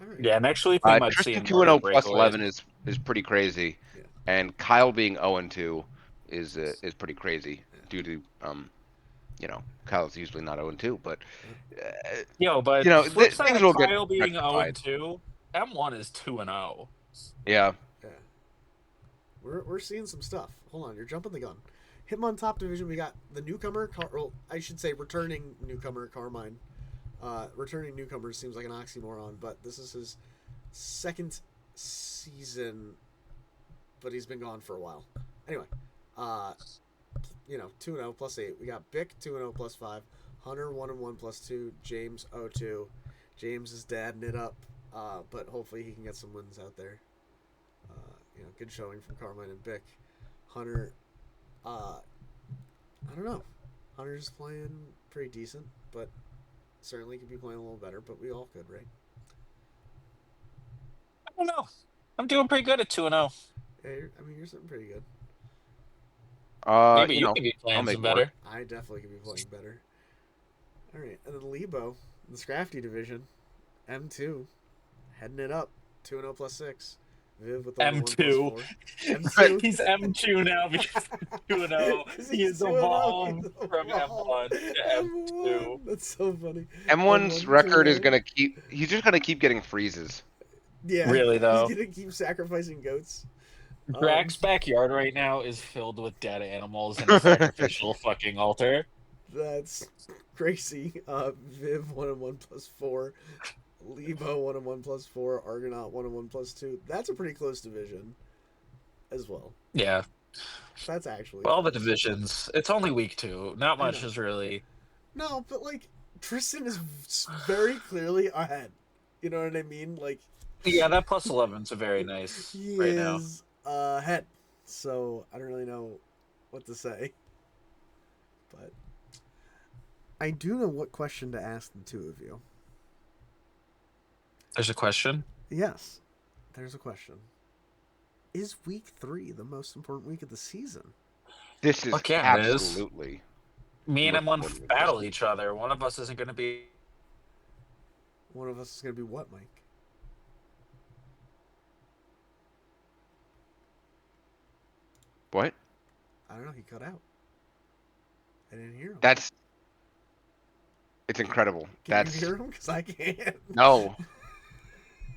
All right. Yeah, next week we might see Tristan an 2-0 order plus breakaways. 11 is pretty crazy, Yeah. and Kyle being 0-2 is pretty crazy due to Kyle's usually not 0-2, but Yo, but flip side things of will get Kyle being rectified. 0-2, M1 is 2-0. Yeah. Yeah. We're seeing some stuff. Hold on, you're jumping the gun. Hitmon top division, we got the newcomer, well, I should say returning newcomer, Carmine. Returning newcomer seems like an oxymoron, but this is his second season, but he's been gone for a while. Anyway, 2-0 plus 8. We got Bick, 2-0 plus 5. Hunter, 1-1 plus 2. James, 0-2. James is dadding it up, but hopefully he can get some wins out there. Good showing from Carmine and Bick. Hunter, I don't know. Hunter's playing pretty decent, but certainly could be playing a little better, but we all could, right? I don't know. I'm doing pretty good at 2-0. Yeah, you're sitting pretty good. Maybe you could be I'll playing make some work. better. I definitely could be playing better. All right, and then Leibo, the Scrafty division, M2, heading it up, 2-0 plus 6. Viv with the 1-1 M2. plus 4. M2. He's M2 now because 2-0. He has 2-0. evolved He's from evolved. M1 to M2. That's so funny. M1's M1 record is 2-0. he's just gonna keep getting freezes. Yeah, Really, though. he's gonna keep sacrificing goats. Drax's backyard right now is filled with dead animals and a sacrificial fucking altar. That's crazy. Viv 1-1 plus 4. Leibo 1-1 plus 4. Argonaut 1-1 plus 2. That's a pretty close division as well. Yeah. That's actually All the close. divisions. It's only week 2. Not much is really. No, but like Tristan is very clearly ahead. You know what I mean? Like, Yeah, that plus 11's a very nice he right now. is ahead. So I don't really know what to say. But I do know what question to ask the two of you. There's a question. Yes, there's a question. Is week 3 the most important week of the season? This is Fuck yeah, it is. absolutely. Me and Most M1 important battle week. each other. One of us isn't going to be. One of us is going to be what, Mike? What? I don't know. He cut out. I didn't hear him. It's incredible. Can you hear him? Because I can't. No.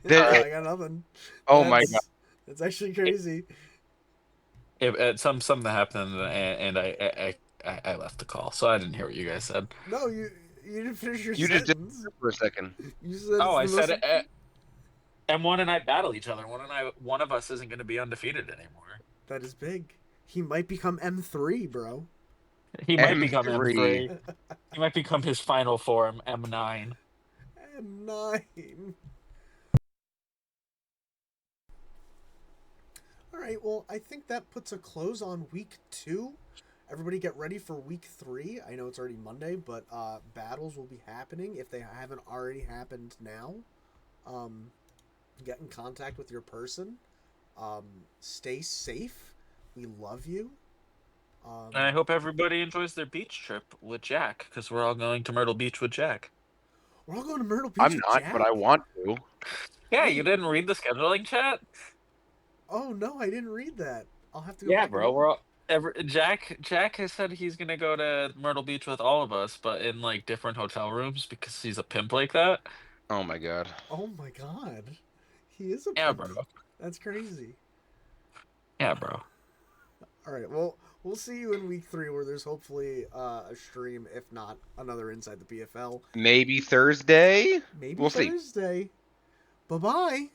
I got nothing. Oh my god. That's actually crazy. Something happened and I left the call, so I didn't hear what you guys said. No, you didn't finish your You just did sentence. for a second. You said Oh, I it's the said most- M1 and I battle each other. One of us isn't going to be undefeated anymore. That is big. He might become M3, bro. He might become M3. M3. He might become his final form, M9. M9. All right, well, I think that puts a close on week 2. Everybody get ready for week 3. I know it's already Monday, but battles will be happening if they haven't already happened now. Get in contact with your person. Stay safe. We love you. And I hope everybody enjoys their beach trip with Jack, because we're all going to Myrtle Beach with Jack. We're all going to Myrtle Beach. I'm with not, Jack? but I want to. Yeah, you didn't read the scheduling chat? Oh no, I didn't read that. I'll have to go Yeah, back bro. and look. We're all, Jack has said he's gonna go to Myrtle Beach with all of us, but in like different hotel rooms because he's a pimp like that. Oh my god. Oh my god. He is a Yeah, pimp. bro. That's crazy. Yeah, bro. All right, well, we'll see you in week 3 where there's hopefully a stream, if not another Inside the PFL. Maybe Thursday? Maybe We'll see. Thursday. Bye-bye.